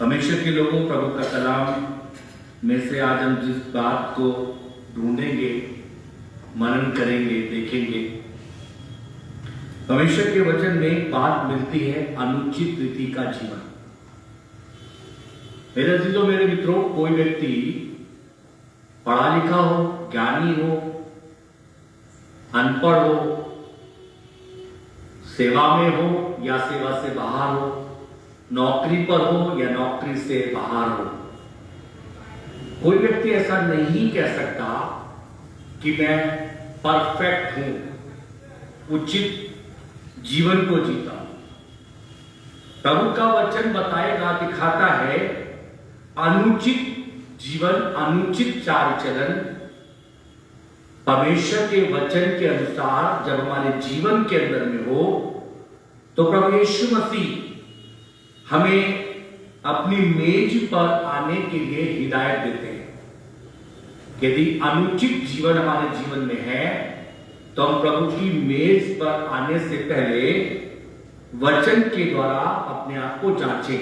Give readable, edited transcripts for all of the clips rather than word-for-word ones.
परमेश्वर के लोगों, प्रभु का कलाम में से आज हम जिस बात को ढूंढेंगे, मनन करेंगे, देखेंगे, परमेश्वर के वचन में एक बात मिलती है, अनुचित रीति का जीवन। मेरे अजीजों, मेरे मित्रों, कोई व्यक्ति पढ़ा लिखा हो, ज्ञानी हो, अनपढ़ हो, सेवा में हो या सेवा से बाहर हो, नौकरी पर हो या नौकरी से बाहर हो, कोई व्यक्ति ऐसा नहीं कह सकता कि मैं परफेक्ट हूं, उचित जीवन को जीता हूं। प्रभु का वचन बताएगा, दिखाता है अनुचित जीवन, अनुचित चाल चलन परमेश्वर के वचन के अनुसार जब हमारे जीवन के अंदर में हो, तो प्रभु यीशु मसीह हमें अपनी मेज पर आने के लिए हिदायत देते हैं। यदि अनुचित जीवन हमारे जीवन में है, तो हम प्रभु की मेज पर आने से पहले वचन के द्वारा अपने आप को जांचें।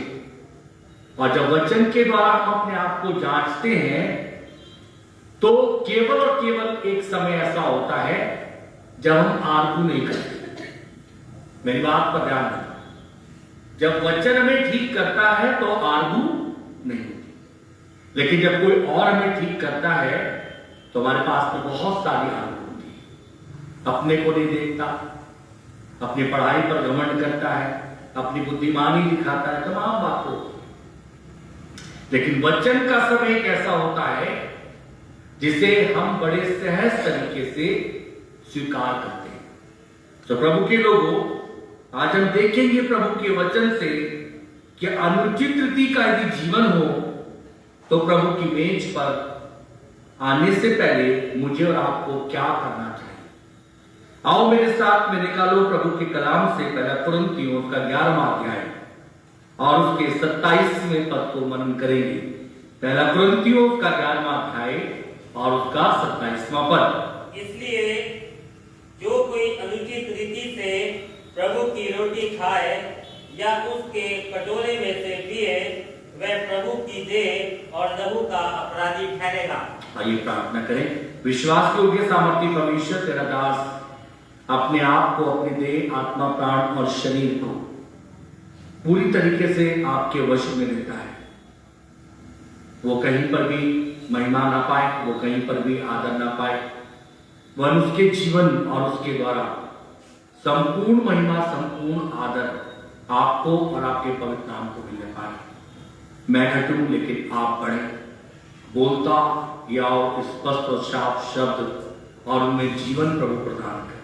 और जब वचन के द्वारा हम अपने आप को जांचते हैं, तो केवल और केवल एक समय ऐसा होता है जब हम आर्गू नहीं करते। मेरी बात पर ध्यान दें, जब वचन हमें ठीक करता है तो आर्गू नहीं होती, लेकिन जब कोई और हमें ठीक करता है तो हमारे पास तो बहुत सारी आर्गू होती है। अपने को नहीं देखता, अपनी पढ़ाई पर घमंड करता है, अपनी बुद्धिमानी दिखाता है, तमाम बातों। लेकिन वचन का समय एक ऐसा होता है जिसे हम बड़े सहज तरीके से स्वीकार करते हैं। तो प्रभु के लोगों, आज हम देखेंगे प्रभु के वचन से कि अनुचित रीति का यदि जीवन हो, तो प्रभु की मेज पर आने से पहले मुझे और आपको क्या करना चाहिए। आओ मेरे साथ में निकालो प्रभु के कलाम से पहला कुरिन्थियों का 11वां अध्याय और उसके 27वें पद को मनन करेंगे। पहला कुरिन्थियों का 11वां अध्याय और उसका 27वां पद। इसलिए जो कोई अनुचित रीति से प्रभु की रोटी खाए या उसके कटोरे में से पिए, वह प्रभु की देह और लहू का अपराधी ठहरेगा। आइए प्रार्थना करें। विश्वास योग्य सामर्थी परमेश्वर, तेरा दास अपने आप को, अपनी देह, आत्मा, प्राण और शरीर को पूरी तरीके से आपके वश में लेता है। वो कहीं पर भी महिमा ना पाए, वो कहीं पर भी आदर ना पाए, वह उसके जीवन और उसके द्वारा संपूर्ण महिमा, संपूर्ण आदर आपको और आपके पवित्र नाम को मिलने पाए। मैं घटूं लेकिन आप बढ़े, बोलता या स्पष्ट और साफ शब्द और उनमें जीवन प्रभु प्रदान कर।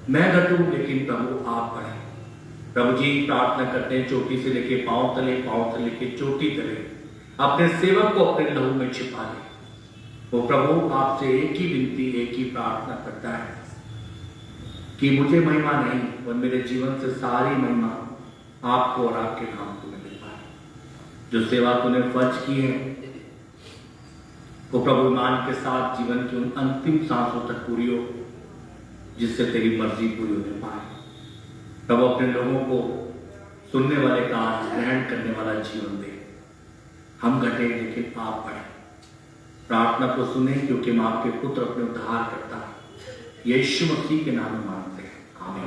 मैं घटूं लेकिन प्रभु आप बढ़े। प्रभु जी, प्रार्थना करते हैं चोटी से लेके पांव तले, पांव से लेके चोटी तले अपने सेवक को अपने लहू में छिपा ले। वो प्रभु आपसे एक ही विनती, एक ही प्रार्थना करता है कि मुझे महिमा नहीं, और मेरे जीवन से सारी महिमा आपको और आपके नाम को मिल पाए। जो सेवा तूने फर्ज की है, वो प्रभु ईमान के साथ जीवन की उन अंतिम सांसों तक पूरी हो, जिससे तेरी मर्जी पूरी होने पाए। प्रभु अपने लोगों को सुनने वाले का ग्रहण करने वाला जीवन दे। हम घटे लेकिन आप बढ़े। प्रार्थना को सुने, क्योंकि हम आपके पुत्र अपने उद्धार करता है। यीशु मसीह के नाम में मांगते हैं, आमीन।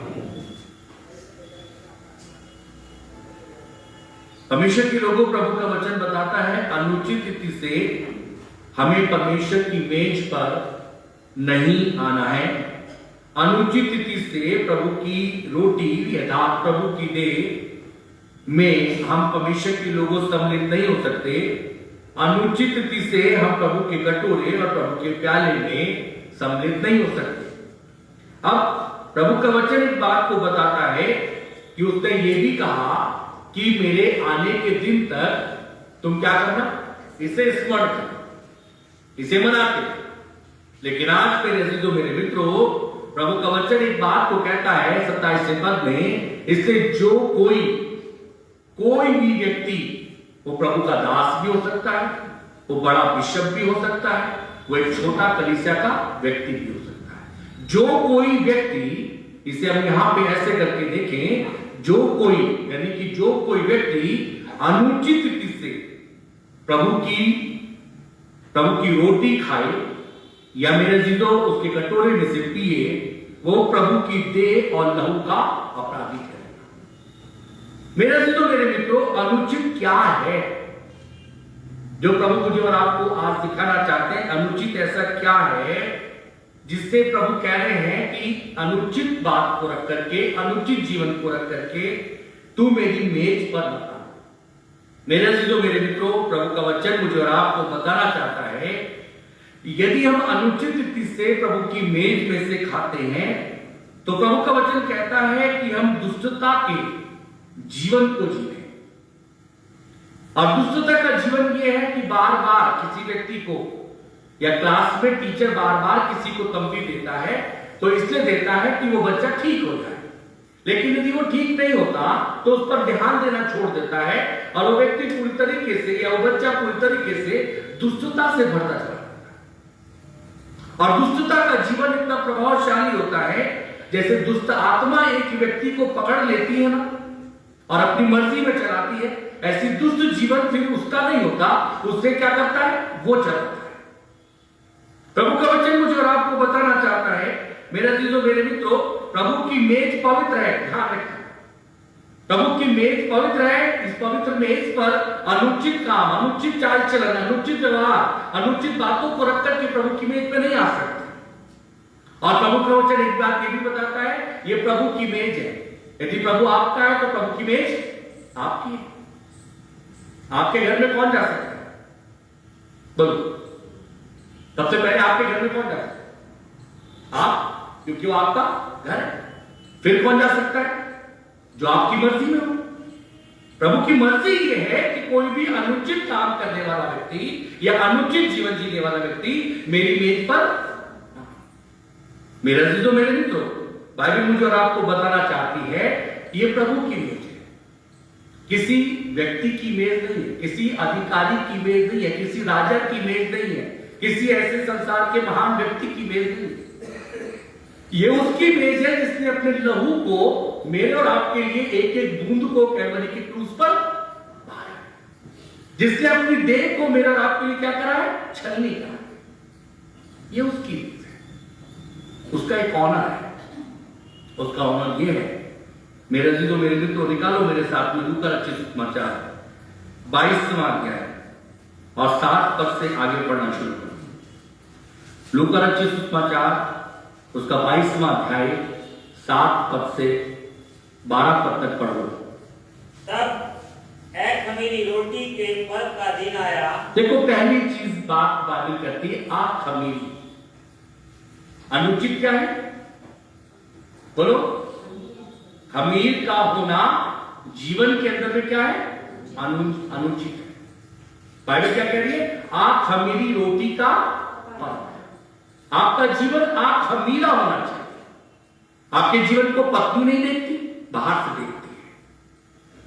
परमेश्वर के लोगों, प्रभु का वचन बताता है अनुचित रीति से हमें परमेश्वर की मेज पर नहीं आना है। अनुचित रीति से प्रभु की रोटी यथार्थ प्रभु की देह में हम परमेश्वर के लोगों सम्मिलित नहीं हो सकते। अनुचित रीति से हम प्रभु के कटोरे और प्रभु के प्याले में सम्मिलित नहीं हो सकते। अब प्रभु का वचन एक बात को बताता है कि उसने ये भी कहा कि मेरे आने के दिन तक तुम क्या करना, इसे स्मरण करना, इसे मनाते। लेकिन आज मेरे अजीजों, मेरे मित्रों, प्रभु का वचन एक बात को कहता है 27वें पद में, इससे जो कोई भी व्यक्ति, वो प्रभु का दास भी हो सकता है, वो बड़ा बिशप भी हो सकता है, वो एक छोटा कलीसिया का व्यक्ति भी हो सकता है। जो कोई व्यक्ति, इसे हम यहां पे ऐसे करके देखें, जो कोई, यानी कि जो कोई व्यक्ति अनुचित रीति से प्रभु की रोटी खाए या मेरे जीदो उसके कटोरे में से पिए, वो प्रभु की देह और लहू का अपराधी ठहरेगा। मेरे जीदो मेरे मित्रों, अनुचित क्या है जो प्रभु मुझे और आपको आज दिखाना चाहते हैं? अनुचित ऐसा क्या है जिससे प्रभु कह रहे हैं कि अनुचित बात को रख करके, अनुचित जीवन को रख करके तू मेरी मेज पर न खा। मेरे जीदो मेरे मित्रों, प्रभु का वचन मुझे और आपको बताना चाहता है, यदि हम अनुचित रीति से प्रभु की मेज में से खाते हैं तो प्रभु का वचन कहता है कि हम दुष्टता के जीवन को जीते। और दुष्टता का जीवन यह है कि बार बार किसी व्यक्ति को या क्लास में टीचर बार बार किसी को तंबी देता है तो इसलिए देता है कि वो बच्चा ठीक हो जाए, लेकिन यदि वो ठीक नहीं होता तो उस पर ध्यान देना छोड़ देता है और वो व्यक्ति पूरी तरीके से या वो बच्चा पूरी तरीके से दुष्टता से भरता चला जाता है। और दुष्टता का जीवन इतना प्रभावशाली होता है, जैसे दुष्ट आत्मा एक व्यक्ति को पकड़ लेती है ना और अपनी मर्जी में चलाती है, ऐसी दुष्ट जीवन फिर उसका नहीं होता, उससे क्या करता है? वो चलाता है। प्रभु का वचन मुझे और आपको बताना चाहता है, मेरे जीजो मेरे मित्रों, प्रभु की मेज पवित्र है। ध्यान रखें, प्रभु की मेज पवित्र है। इस पवित्र मेज पर अनुचित काम, अनुचित चाल चलन, अनुचित व्यवहार, अनुचित बातों को रख करके प्रभु की मेज पे नहीं आ सकते। और प्रभु का वचन एक बात ये भी बताता है, ये प्रभु की मेज है। यदि प्रभु आपका है तो प्रभु की मेज आपकी है। आपके घर में कौन जा सकता है? बोलो, सबसे पहले आपके घर में कौन जा सकता है? आप, क्योंकि वो आपका घर है। फिर कौन जा सकता है? जो आपकी मर्जी में हो। प्रभु की मर्जी ये है कि कोई भी अनुचित काम करने वाला व्यक्ति या अनुचित जीवन जीने वाला व्यक्ति मेरी मेज पर। मेरा जीजो मेरे मित्रों, बाइबल मुझे और आपको बताना चाहती है ये प्रभु की मेज है, किसी व्यक्ति की मेज नहीं है, किसी अधिकारी की मेज नहीं है, किसी राजा की मेज नहीं है, किसी ऐसे संसार के महान व्यक्ति की मेज नहीं है। ये उसकी मेज है जिसने अपने लहू को मेरे और आपके लिए एक एक बूंद को कैलवरी की क्रूस पर बहाया, जिसने अपनी देह को मेरे और आपके लिए क्या करा है? छलनी करा। ये उसकी मेज है, उसका एक ऑनर है। उसका ऑनर ये है, मेरे जीजो मेरे मित्रों, निकालो मेरे साथ में लूका रचित सुसमाचार 22वां अध्याय और 7 पद से आगे पढ़ना शुरू करो। लूका रचित सुसमाचार उसका 22वां अध्याय 7 पद से 12 पद तक पढ़ो। तब एक खमीरी रोटी के पर्व का दिन आया। देखो, पहली चीज बात बाइबल करती है, आ खमीरी। अनुचित क्या है? बोलो, खमीर का होना जीवन के अंदर में क्या है? अनुचित है। बाइबल क्या कह रही है? आ खमीरी रोटी का पर्व। आपका जीवन आप खमीरा होना चाहिए। आपके जीवन को पत्नी नहीं देखती, बाहर से देखती है।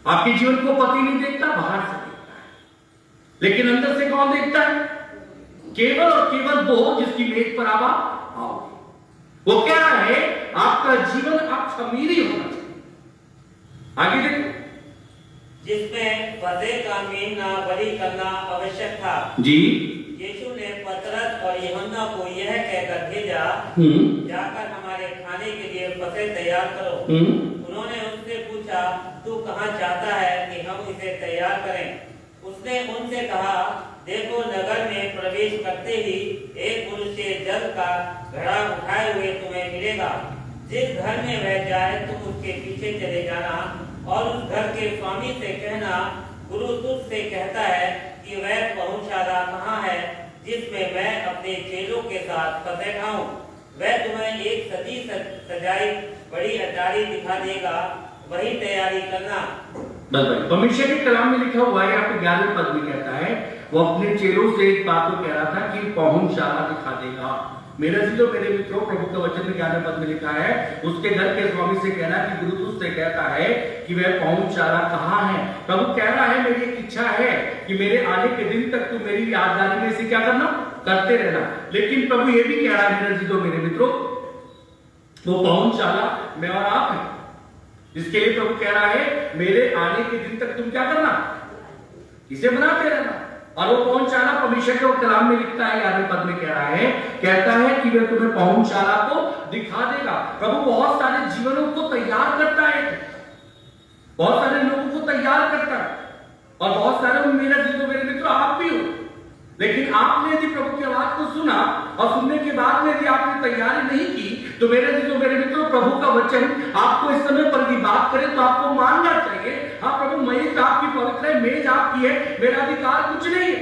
आपके जीवन को पति नहीं देखता, बाहर से देखता है। लेकिन अंदर से कौन देखता है? केवल और केवल वो जिसकी मेज पर आप आओगे। वो क्या है? आपका जीवन आप खमीरी होना चाहिए। आगे देखो, जिसमें फसह का मेमना बलि करना आवश्यक था जी। यीशु ने पतरस और यूहन्ना को यह कहकर भेजा, जाकर हमारे खाने के लिए फसह तैयार करो। उन्होंने उससे पूछा, तू कहाँ चाहता है कि हम इसे तैयार करें? उसने उनसे कहा, देखो, नगर में प्रवेश करते ही एक मनुष्य जल का घड़ा उठाए हुए तुम्हें मिलेगा। जिस घर में वह जाए तुम उसके पीछे चले जाना और उस घर के स्वामी से कहना, गुरु तुझसे कहता है कि वह पहुंचादा कहाँ है जिसमें मैं अपने चेलों के साथ फसह खाऊं। वह तुम्हें एक सजी सजाई बड़ी अटारी दिखा देगा, वही तैयारी करना। बस भाई, परमेश्वर के कलाम में लिखा हुआ है, यहाँ पे 11वें पद में कहता है, वो अपने चेलों से एक बात को कह रहा था कि पहुंचादा दिखा देगा। मेरे जीजो मेरे मित्रों, प्रभु के वचन में 11वें पद में लिखा है, उसके घर के स्वामी से कहना कि गुरु तुझसे कहता है कि वह पहुंचादा कहाँ है। प्रभु कह रहा है, मेरी एक इच्छा है कि मेरे आने के दिन तक तू मेरी यादगारी में से क्या करना? करते रहना। लेकिन प्रभु ये भी कह रहा है, मेरे जीजो मेरे मित्रों, वो पहुंचादा मैं और आप हैं, जिसके लिए प्रभु कह रहा है, मेरे आने के दिन तक तुम क्या करना? इसे बनाते रहना। और वो पहुंचाला परमेश्वर के कलाम में लिखता है, 11वें पद में कह रहा है, कहता है कि वे तुम्हें पहुंचाला को दिखा देगा। प्रभु बहुत सारे जीवनों को तैयार करता है, बहुत सारे लोगों को तैयार करता है, और बहुत सारे मेरे मित्र आप भी हो। लेकिन आपने यदि प्रभु की आवाज को सुना और सुनने के बाद में यदि आपने तैयारी नहीं की, तो मेरे मित्रों, प्रभु का वचन आपको इस समय पर की बात करे तो आपको मानना चाहिए। हाँ प्रभु, मेज आपकी पवित्र है, मेज आपकी है, मेरा अधिकार कुछ नहीं है।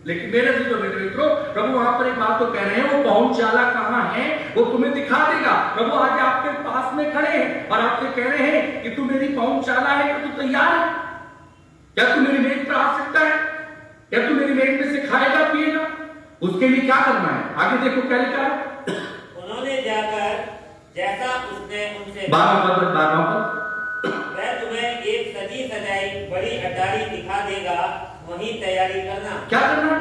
लेकिन मेरे मित्रों, प्रभु वहां पर एक बात तो कह रहे हैं, वो पहुंचाला कहां है वो तुम्हें दिखा देगा। प्रभु आज आपके पास में खड़े हैं और आपसे कह रहे हैं कि तू मेरी पहुंचाला है, कि तू तैयार है, क्या तू मेरी मेज पर आ सकता है, क्या तू मेरी मेज में से खाएगा पिएगा? उसके लिए क्या करना है? आगे देखो क्या लिखा है। उन्होंने जाकर जैसा उसने उनसे 12 पद, वह तुम्हें एक सजी सजाई बड़ी अटारी दिखा देगा, वहीं तैयारी करना। क्या करना है?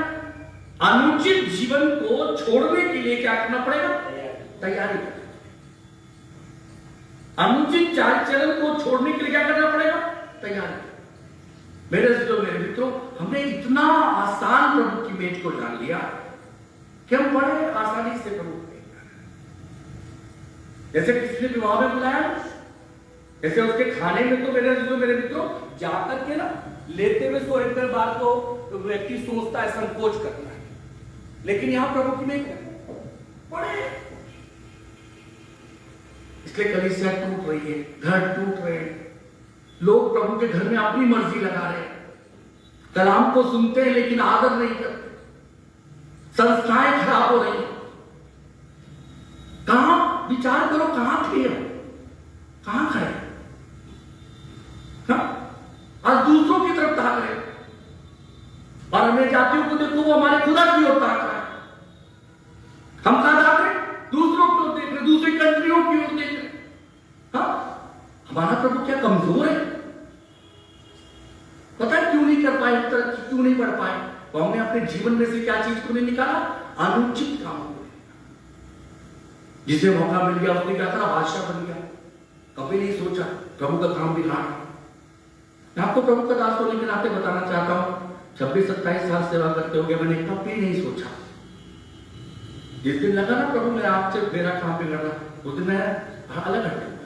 अनुचित जीवन को छोड़ने के लिए क्या करना पड़ेगा? तैयारी करना। अनुचित चाल चलन को छोड़ने के लिए क्या करना पड़ेगा? तैयारी। मेरे मित्रों, हमने इतना आसान प्रभु की मेज को जान लिया कि हम बड़े आसानी से प्रभु जैसे किसी ने विवाह में बुलाया, जैसे उसके खाने में तो मेरे मित्रों जाकर के ना लेते हुए सो एक बार तो व्यक्ति सोचता है, संकोच करता है। लेकिन यहां प्रभु की मेज बड़े, इसलिए कलीसिया टूट रही है, घर टूट रहे हैं, लोग प्रभु के घर में अपनी मर्जी लगा रहे हैं, कलाम को सुनते हैं लेकिन आदर नहीं करते, संस्थाएं खराब हो रही हैं। कहां विचार करो, कहां थे हम, कहां खड़े? आज दूसरों की तरफ ताक रहे, और अन्य जातियों को देखो, वो हमारे खुदा की ओर ताक रहा है। हम कहां ताक रहे? दूसरों की ओर देख रहे, दूसरी कंट्रियों की ओर देख रहे। हमारा प्रभु क्या कमजोर है? पता है क्यों नहीं कर पाए, क्यों नहीं बढ़ पाए? तो हमने अपने जीवन में से क्या चीज को नहीं निकाला? अनुचित काम को। जिसे मौका मिल गया उसने क्या करा? बादशाह बन गया। कभी नहीं सोचा प्रभु का काम बिगाड़। मैं आपको प्रभु का दास होने के नाते बताना चाहता हूं, 26-27 साल सेवा करते होंगे, मैंने कभी नहीं सोचा। जिस दिन लगा ना प्रभु मेरा आपसे मेरा काम बिगड़ रहा, उस दिन मैं अलग हटूंगा।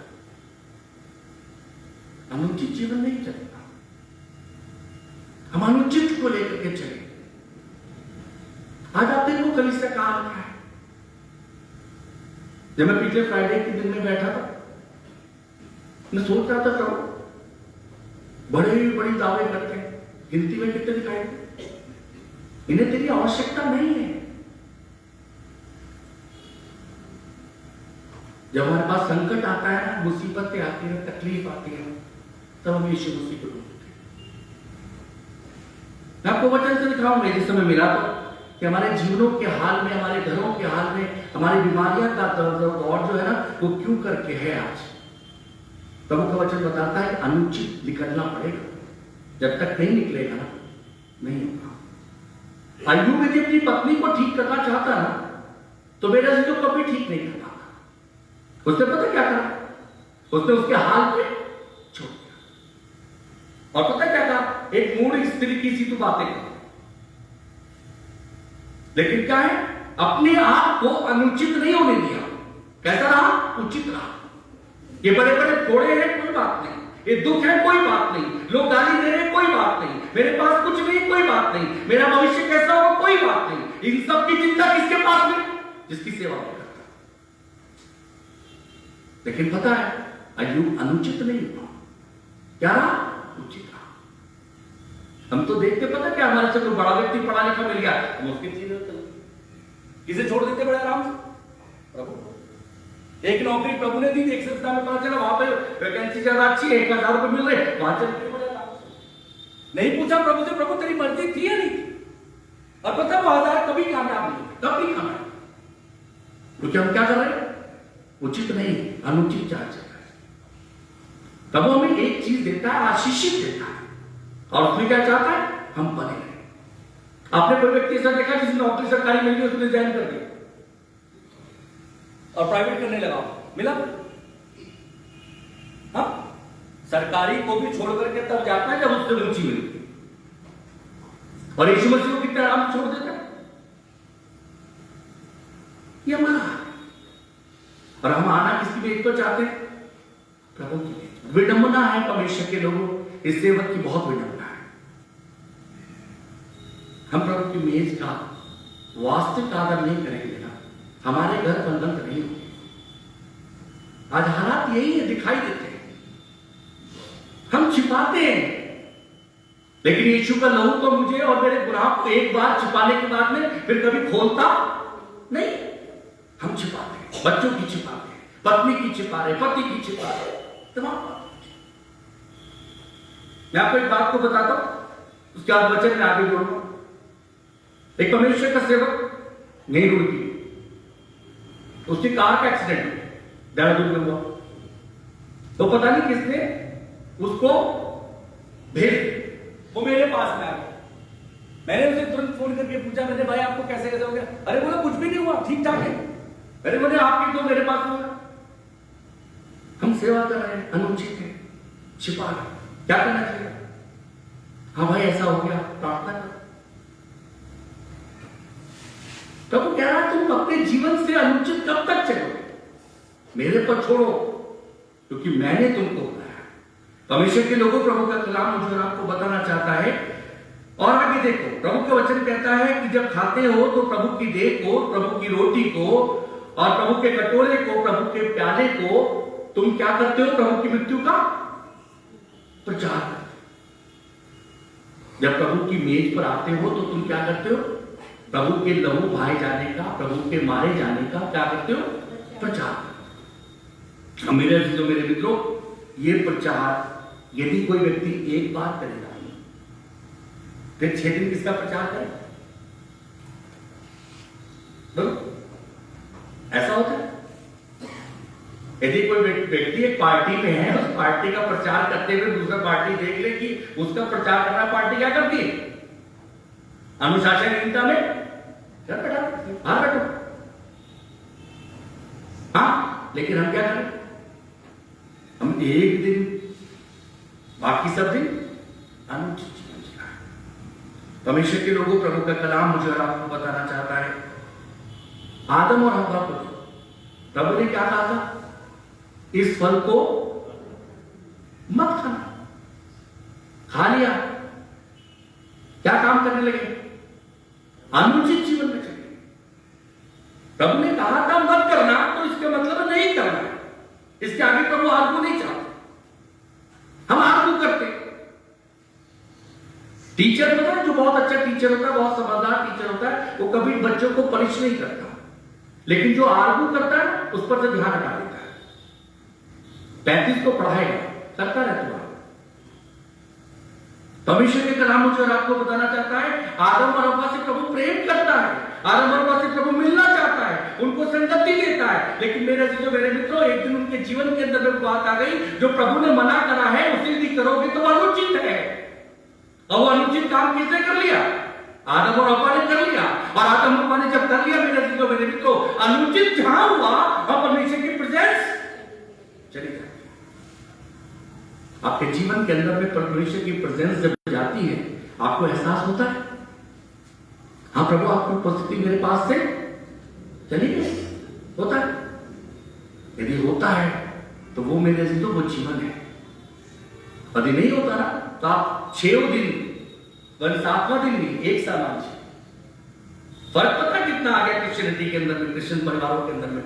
अनुचित जीवन नहीं चलेगा, हम अनुचित को लेकर के चले। आज आप देखो कलीसिया कहां रखा है। जब मैं पिछले फ्राइडे के दिन में बैठा था, मैं सोच रहा था प्रभु बड़े बड़ी दावे करते हैं, गिनती में कितने दिखाई, इन्हें तेरी आवश्यकता नहीं है। जब हमारे पास संकट आता है ना, मुसीबतें आती है, तकलीफ आती है, तब हम यीशु मसीह को ढूंढते हैं। मैं आपको वचन से दिखाऊंगा जिस समय मिला तो, कि हमारे जीवनों के हाल में, हमारे घरों के हाल में, हमारी बीमारियां का दर्द और जो है ना वो क्यों करके है। आज प्रभु का वचन बताता है अनुचित निकलना पड़ेगा, जब तक नहीं निकलेगा ना नहीं होगा। अय्यूब यदि अपनी पत्नी को ठीक करना चाहता ना, तो मेरा से तो कभी ठीक नहीं कर पाता। उसने पता क्या करा? उसने उसके हाल पे छोड़ दिया, और पता क्या कहा? एक मूढ़ स्त्री की सी तू बातें कर। लेकिन क्या है? अपने आप को अनुचित नहीं होने दिया। कैसा रहा? उचित रहा। ये बड़े बड़े फोड़े हैं, कोई बात नहीं, ये दुख है, कोई बात नहीं, लोग गाली दे रहे हैं, कोई बात नहीं, मेरे पास कुछ नहीं, कोई बात नहीं, मेरा भविष्य कैसा होगा, कोई बात नहीं। इन सब की चिंता किसके पास में? जिसकी सेवा में करता। लेकिन पता है अय्यूब अनुचित नहीं हुआ, क्या रहा? उचित रहा। हम तो देखते, पता क्या, हमारे से कोई बड़ा व्यक्ति पढ़ा लिखा मिल गया, हम उसकी चीज किसे छोड़ देते बड़े आराम से? प्रभु। एक नौकरी प्रभु ने दी, एक संस्था में पता चला वहां पे वैकेंसी ज्यादा अच्छी है, 1000 रुपए मिल रहे, वहां चलते बड़े आराम से। नहीं पूछा प्रभु से, प्रभु तेरी मर्जी थी या नहीं थी? और पता वो 1000 कभी कामयाब नहीं, कभी कामयाब। क्योंकि हम क्या कर रहे हैं? उचित नहीं, अनुचित चाल चल रहा है। तब वो हमें एक चीज देता है, आशीषित देता है, और उसमें क्या चाहता है? हम बने रहे। आपने कोई व्यक्ति ऐसा देखा जिसने नौकरी सरकारी मिल गई, उसने ज्वाइन कर दिया और प्राइवेट करने लगा, मिला? हाँ, सरकारी को भी छोड़ करके तब जाता है जब उससे रुचि मिलती। और यीशु मसीह को कितने आराम से छोड़ देता है। ये हमारा है। और हम आना किसकी मेज पर चाहते हैं? प्रभु की मेज। विडंबना है परमेश्वर के लोगों, इस सेवक की बहुत विडंबना है। हम प्रभु की मेज का वास्तविक आदर नहीं करेंगे ना, हमारे घर बंधन नहीं होंगे। आज हालात यही है, दिखाई देते हैं, हम छिपाते हैं, लेकिन यीशु का लहू तो मुझे और मेरे गुनाह को एक बार छिपाने के बाद में फिर कभी खोलता नहीं। हम छिपाते हैं, बच्चों की छिपाते हैं, पत्नी की छिपा रहे, पति की छिपा रहे, तमाम बात। मैं आपको एक बात को बताता हूं, उसके बाद वचन में आगे बढ़ूंगा। एक परमेश्वर का सेवक नहीं रुकी, उसकी कार का एक्सीडेंट हुआ, देहरादून में हुआ, तो पता नहीं किसने उसको भेज, वो मेरे पास में आ गया। मैंने उसे तुरंत फोन करके पूछा, मैंने भाई आपको कैसे कैसे हो गया? अरे बोला कुछ भी नहीं हुआ, ठीक ठाक है। अरे बोले आपकी तो मेरे पास हुआ। हम सेवा कर रहे हैं, अनुचित है, छिपा रहे, क्या करना चाहिए? हाँ भाई ऐसा हो गया, प्रार्थना करो। प्रभु कह रहा तुम अपने जीवन से अनुचित कब तक चलोगे? मेरे पर छोड़ो, क्योंकि मैंने तुमको बनाया। परमेश्वर के लोगों, प्रभु का कलाम मुझे और आपको बताना चाहता है। और आगे देखो, प्रभु का वचन कहता है कि जब खाते हो तो प्रभु की देह को, प्रभु की रोटी को और प्रभु के कटोरे को, प्रभु के प्याले को तुम क्या करते हो? प्रभु की मृत्यु का प्रचार करते हो। जब प्रभु की मेज पर आते हो तो तुम क्या करते हो? प्रभु के लहू बहाए जाने का, प्रभु के मारे जाने का क्या करते हो? प्रचार। मेरे मित्रों, ये प्रचार यदि कोई व्यक्ति एक बार करेगा फिर 6 दिन किसका प्रचार करे? ऐसा होता है। यदि कोई व्यक्ति एक पार्टी में है, उस पार्टी का प्रचार करते हुए दूसरा पार्टी देख ले कि उसका प्रचार करना, पार्टी क्या करती है? अनुशासनहीनता में घर बैठा, बाहर बैठो। हाँ, लेकिन हम क्या करें? हम एक दिन, बाकी सब दिन अनुचित जीवन जिए। परमेश्वर के लोगों, प्रभु का कलाम मुझे और आपको बताना चाहता है, आदम और हव्वा को प्रभु ने क्या कहा था? इस फल को मत खाना। खा लिया, क्या काम करने लगे? अनुचित जीवन में चले। प्रभु ने कहा था मत करना, तो इसका मतलब नहीं करना है। इसके आगे प्रभु आर्गू नहीं चाहते, हम आर्गू करते। टीचर पता है, जो बहुत अच्छा टीचर होता है, बहुत समझदार टीचर होता है, वो कभी बच्चों को पनिश नहीं करता, लेकिन जो आर्गू करता है उस पर से ध्यान हटा देता है। 35 को पढ़ाएगा, करता रहता है। परमेश्वर के कलाम मुझे और आपको बताना चाहता है, आदम और हव्वा से प्रभु प्रेम करता है, आदम और हव्वा से प्रभु मिलना चाहता है, उनको संगति देता है। लेकिन मेरे मित्रों, एक दिन उनके जीवन के अंदर में बात आ गई, जो प्रभु ने मना करा है उसे यदि करोगे तो अनुचित है। और वो अनुचित काम किसने कर लिया? आदम और हव्वा ने कर लिया। और आदम और हव्वा ने जब कर लिया, मेरे मित्रों, अनुचित जहां हुआ वहां परमेश्वर की प्रेजेंस चली जाती है। आपके जीवन के अंदर में परमेश्वर की प्रेजेंस जब जाती है, आपको एहसास होता है, हाँ प्रभु आपकी उपस्थिति मेरे पास से चली गई। होता है। यदि होता है तो वो मेरे लिए तो वो जीवन है। यदि नहीं होता ना, तो आप 6 दिन 7वां दिन नहीं, 1 साल मान लीजिए। फर्क पता कितना आ गया क्रिश्चियनिटी के अंदर में, क्रिश्चियन परिवारों के अंदर में,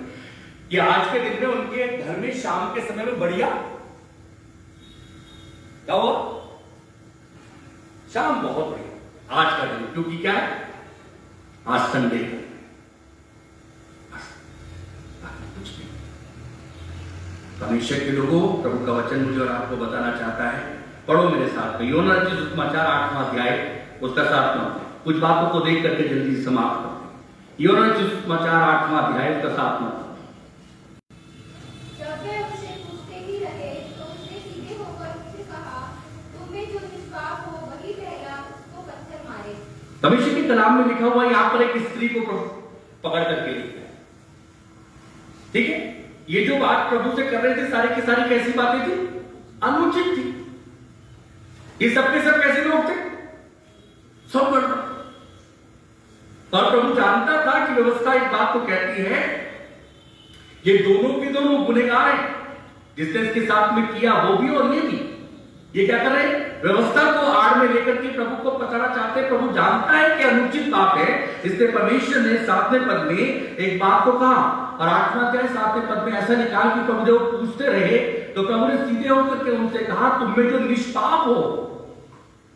कि आज के दिन में उनके घर में शाम के समय में बढ़िया क्या हुआ? शाम बहुत बढ़िया आज का दिन, क्योंकि क्या है? आज संडे है, कुछ नहीं। परमेश्वर के लोगों, प्रभु का वचन मुझे और आपको बताना चाहता है। पढ़ो मेरे साथ में यूहन्ना रचित सुसमाचार 8वां अध्याय उसका 7वां। कुछ बातों को देख करके जल्दी समाप्त करते हैं। यूहन्ना रचित सुसमाचार 8वां अध्याय उसका 7वां। परमेश्वर के कलाम में लिखा हुआ, यहां पर एक स्त्री को पकड़ करके लिखा है। ठीक है, ये जो बात प्रभु से कर रहे थे सारी की सारी कैसी बातें थी? अनुचित थी। ये सब के सब कैसे लोग थे? सब गड़बड़। और प्रभु जानता था कि व्यवस्था इस बात को कहती है, ये दोनों के दोनों गुनहगार हैं। जिसने इसके साथ में किया वो भी और ये भी। ये क्या कर रहे हैं? व्यवस्था को आड़ में लेकर के प्रभु को पकड़ना चाहते हैं। प्रभु जानता है कि अनुचित बात है, इसलिए परमेश्वर ने 7वें पद में एक बात को कहा। और 8वां अध्याय 7वें पद में ऐसा निकाल कि प्रभु जब पूछते रहे तो प्रभु ने सीधे होकर के उनसे कहा, तुम में जो निष्पाप हो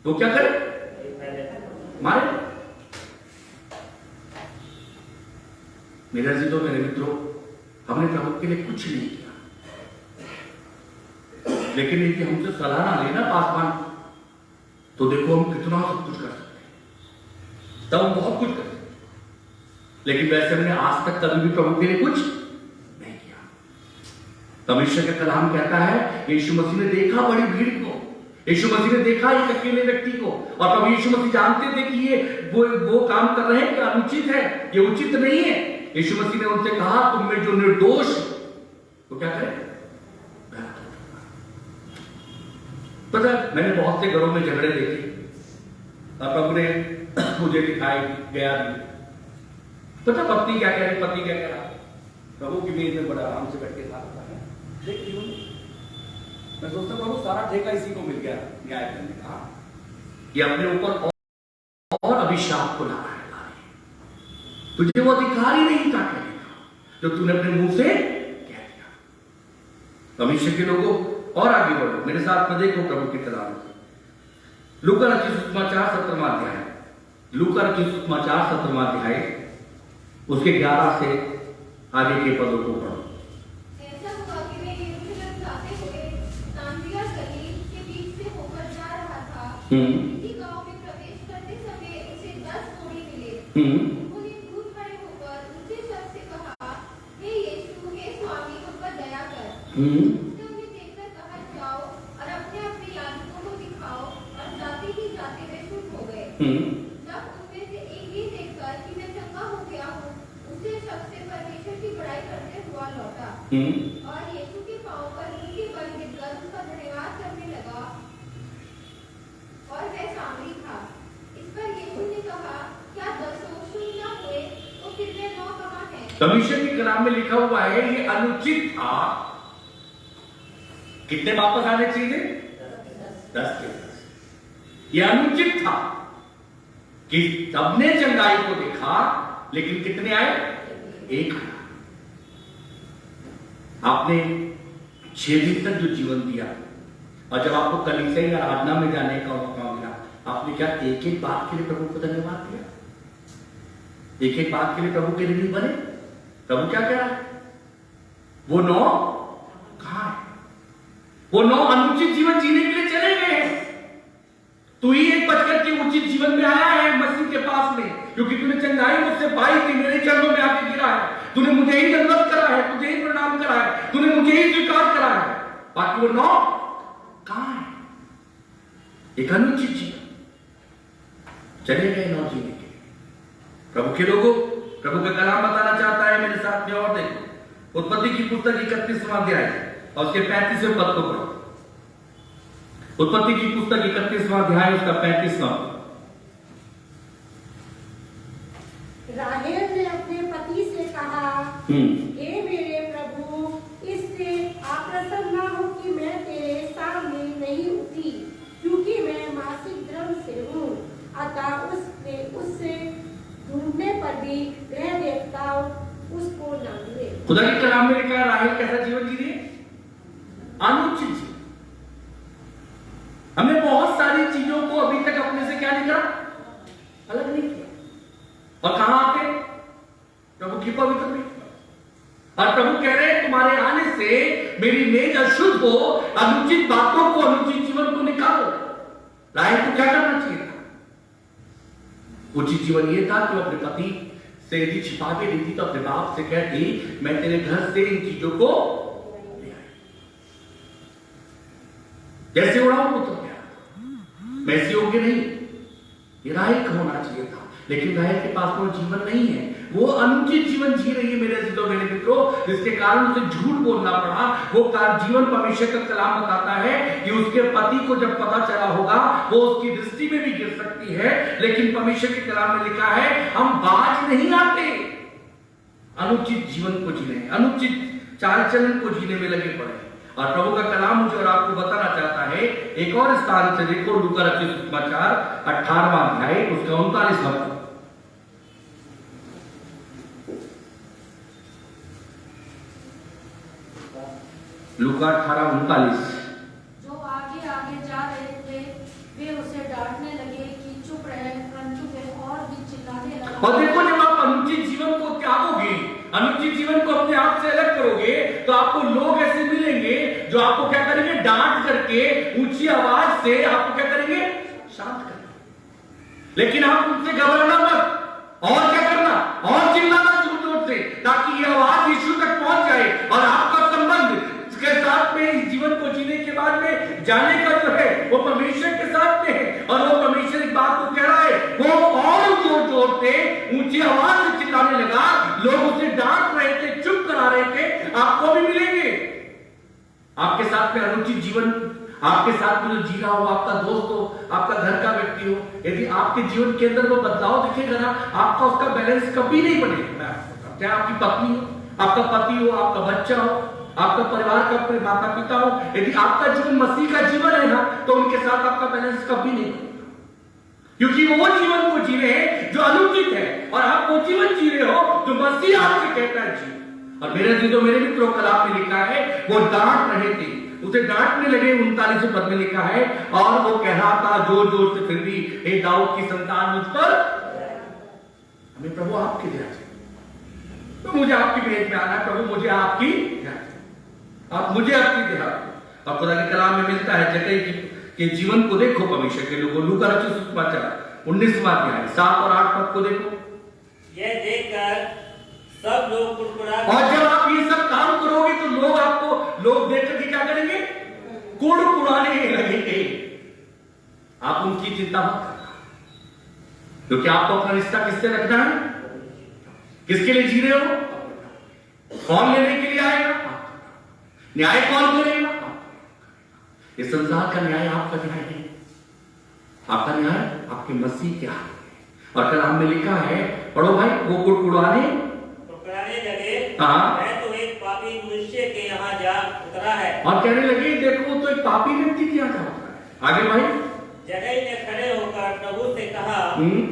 वो क्या करे? मारे। मेरे अजीजों, मेरे मित्रों, हमने प्रभु के लिए कुछ नहीं किया, लेकिन यदि हमसे सलाह ना लेना पासवान, तो देखो हम कितना सब कुछ कर सकते हैं, तब हम बहुत कुछ कर सकते हैं। लेकिन वैसे हमने आज तक कभी भी प्रभु के लिए कुछ नहीं किया। परमेश्वर का कलाम कहता है, यीशु मसीह ने देखा बड़ी भीड़ को, यीशु मसीह ने देखा एक अकेले व्यक्ति को, और प्रभु यीशु मसीह जानते थे कि ये वो काम कर रहे हैं कि अनुचित है, ये उचित नहीं है। यीशु मसीह ने उनसे कहा, तुम में जो निर्दोष वो क्या करें? पता, मैंने बहुत से घरों में झगड़े देखे और प्रभु ने मुझे दिखाई गया भी। पता पत्नी क्या कह रही, पति क्या कह रहा, प्रभु की मेज में बड़ा आराम से बैठ के खा रहा है। देखिए, मैं सोचता प्रभु सारा ठेका इसी को मिल गया न्याय करने का। ये अपने ऊपर और अभिशाप को ला रहा है। तुझे वो अधिकार ही नहीं था कहने का जो तूने अपने मुंह से कह दिया। परमेश्वर के लोगों, और आगे बढ़ो, मेरे साथ में देखो प्रभु के कलाम से। लूका रचित सुसमाचार 17वां अध्याय, लूका रचित सुसमाचार 17वां अध्याय उसके 11 से आगे के पदों को पढ़ो। ऐसा हुआ कि मैं यरूशलेम जाते हुए सामरिया गली के बीच से होकर जा रहा था। किसी गांव में प्रवेश करते समय उसे 10 कोढ़ी मिले। उन्होंने दूर खड़े होकर ऊंचे शब्द से कहा, हे यीशु, हे स्वामी, हम पर दया कर। जब उनमें से एक ये देखकर कि मैं चंगा हो गया हूँ, उसे शब्द से परमेश्वर की बड़ाई करते हुआ लौटा और यीशु के पांव पर नीचे बल गिरकर उसका धन्यवाद करने लगा, और वह सामरी था। इस पर यीशु ने कहा, क्या 10 शून्य न हुए तो फिर वे 9 कहाँ हैं? परमेश्वर के कलाम में लिखा हुआ है, ये अनुचित था। कितने वापस आने चाहिए? 10 के 10। ये अनुचित था कि सबने चंगाई को देखा, लेकिन कितने आए? एक आया। आपने 6 दिन तक जो जीवन दिया, और जब आपको कलीसिया या आराधना में जाने का मौका मिला, आपने क्या एक एक बात के लिए प्रभु को धन्यवाद दिया? एक एक बात के लिए प्रभु के लिए बने? प्रभु क्या कह रहा है? वो 9 कहां है? वो 9 अनुचित जीवन जीने के लिए चले गए हैं। तू ही एक बचकर के उचित जीवन में आया है मसीह के पास में, क्योंकि तूने चंगाई मुझसे पाई थी, मेरे चरणों में आके गिरा है, तूने मुझे ही दंडवत करा है, तुझे ही प्रणाम करा है, तूने मुझे ही स्वीकार करा है। बाकी वो 9 कहां है? एक अनुचित जीवन चले गए 9 जीने के। प्रभु के लोगों, प्रभु का कलाम बताना चाहता है मेरे साथ में, और देखो उत्पत्ति की पुस्तक 31वां अध्याय और उसके 35वें पद को पढ़ो। उत्पत्ति की पुस्तक 31वां अध्याय उसका 35वां। राहेल ने अपने पति से कहा, हे मेरे प्रभु, इससे अप्रसन्न ना हो कि मैं तेरे सामने नहीं उठी, क्योंकि मैं मासिक धर्म से हूँ। अतः उससे ढूंढने पर भी वह देवता उसको न मिले। खुदा के कलाम में लिखा है राहेल कैसा जीवन जी रही है? अनुचित जीवन। हमने बहुत सारी चीजों को अभी तक अपने से क्या नहीं करा? अलग नहीं किया। और कहां आके? प्रभु की पवित्र में। और प्रभु कह रहे हैं तुम्हारे आने से मेरी मेज अशुद्ध हो, अनुचित बातों को, अनुचित जीवन को निकालो। राहेल को क्या करना चाहिए था? उचित जीवन ये था कि वो अपने पति से यदि छिपा के रही थी तो अपने बाप से कहती, मैं तेरे घर से इन चीजों को ले आई। जैसे उड़ाऊ पुत्र, मैं ऐसे योग्य नहीं। ये राहेल का होना चाहिए था। लेकिन राहेल के पास वो जीवन नहीं है, वो अनुचित जीवन जी रही है मेरे अजीजों मेरे मित्रों, जिसके कारण उसे झूठ बोलना पड़ा। वो जीवन परमेश्वर का कलाम बताता है कि उसके पति को जब पता चला होगा वो उसकी दृष्टि में भी गिर सकती है, लेकिन परमेश्वर के कलाम में लिखा है हम बाज नहीं आते। अनुचित जीवन को जीने, अनुचित चाल चलन को जीने में लगे पड़े। और प्रभु का कलाम मुझे और आपको बताना चाहता है, एक और स्थान से देखो, लूका रचित सुसमाचार 18वां अध्याय उसका 39वां पद। लूका 18:39। जो आगे आगे जा रहे थे वे उसे डांटने लगे कि चुप रहे, परंतु वे और भी चिल्लाने लगा। और देखो, जब आप अनुचित जीवन को त्यागोगे, अनुचित जीवन को अपने आप से अलग करोगे, तो आपको लोग ऐसे मिलेंगे जो आपको क्या करेंगे, डांट करके ऊंची आवाज से आपको क्या करेंगे, शांत करेंगे। लेकिन आप उनसे घबराना मत, और क्या करना, और चिल्लाना जोर जोर से, ताकि ये आवाज यीशु तक पहुंच जाए और आपका संबंध के साथ में इस जीवन को जीने के बाद में जाने का जो है वो परमेश्वर के साथ में है। और वो परमेश्वर एक बात को कह रहा है, वो और जोर जोर से ऊंची आवाज से चिल्लाने लगा, लोग उसे डांट रहे थे, चुप करा रहे थे। आपको भी मिलेंगे आपके साथ में अनुचित जीवन, आपके साथ में जो जी रहा हो, आपका दोस्त हो, आपका घर का व्यक्ति हो, यदि आपके जीवन के अंदर वो बदलाव दिखेगा ना, आपका उसका बैलेंस कभी नहीं बनेगा। चाहे आपकी पत्नी हो, आपका पति हो, आपका बच्चा हो, आपका परिवार का अपने माता पिता हो, यदि आपका जीवन मसीह का जीवन है ना, तो उनके साथ आपका बैलेंस कभी नहीं बनेगा, क्योंकि वो जीवन को जी रहे हैं जो अनुचित है, और आप वो जीवन जी रहे हो जो मसीह आपसे कहता है जी। और मेरे अजीजों मेरे मित्रों, कलाम में लिखा है वो डांट रहे थे, उसे डांटने लगे। 39वें पद में लिखा है, और वो कह रहा था जोर जोर से, फिर भी हे दाऊद की संतान मुझ पर, हमें प्रभु आपकी दया चाहिए, तो मुझे आपकी भेंट में आना, प्रभु मुझे आपकी दया, आप मुझे आपकी दया। और खुदा के कलाम में मिलता है, जक्कई के जीवन को देखो परमेश्वर के लोगों, लूका रचित सुसमाचार 19वां अध्याय 7 और 8 पद को देखो। यह देखकर सब लोग कुड़कुड़ा, और जब आप ये सब काम करोगे तो लोग आपको, लोग देख करके क्या करेंगे, कुड़कुड़ाने लगेंगे। आप उनकी चिंता मत करना, क्योंकि आपको अपना रिश्ता किससे रखना है, किसके लिए जी रहे हो, कौन लेने के लिए आएगा, न्याय कौन करेगा, इस संसार का न्याय आपका न्याय है, आपका न्याय आपके मसीह के हाथ में। और कलाम में लिखा है, पढ़ो भाई, वो कुड़कुड़ाने लगे, हाँ, मैं तो एक पापी मनुष्य के यहाँ जा उतरा है। और कहने लगे, देखो तो एक पापी व्यक्ति के यहाँ जा उतरा है। आगे भाई, जक्कई ने खड़े होकर प्रभु से कहा,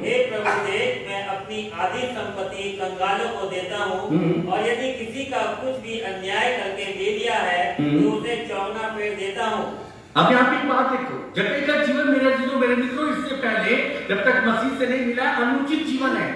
हे प्रभु देख, मैं अपनी आधी संपत्ति कंगालों को देता हूँ, और यदि किसी का कुछ भी अन्याय करके ले लिया है तो उसे चौगुना फेर देता हूँ। अब यहाँ पे बात देखो, जक्कई का जीवन मेरे अजीजों मेरे मित्रों, इससे पहले जब तक मसीह से नहीं मिला, अनुचित जीवन है।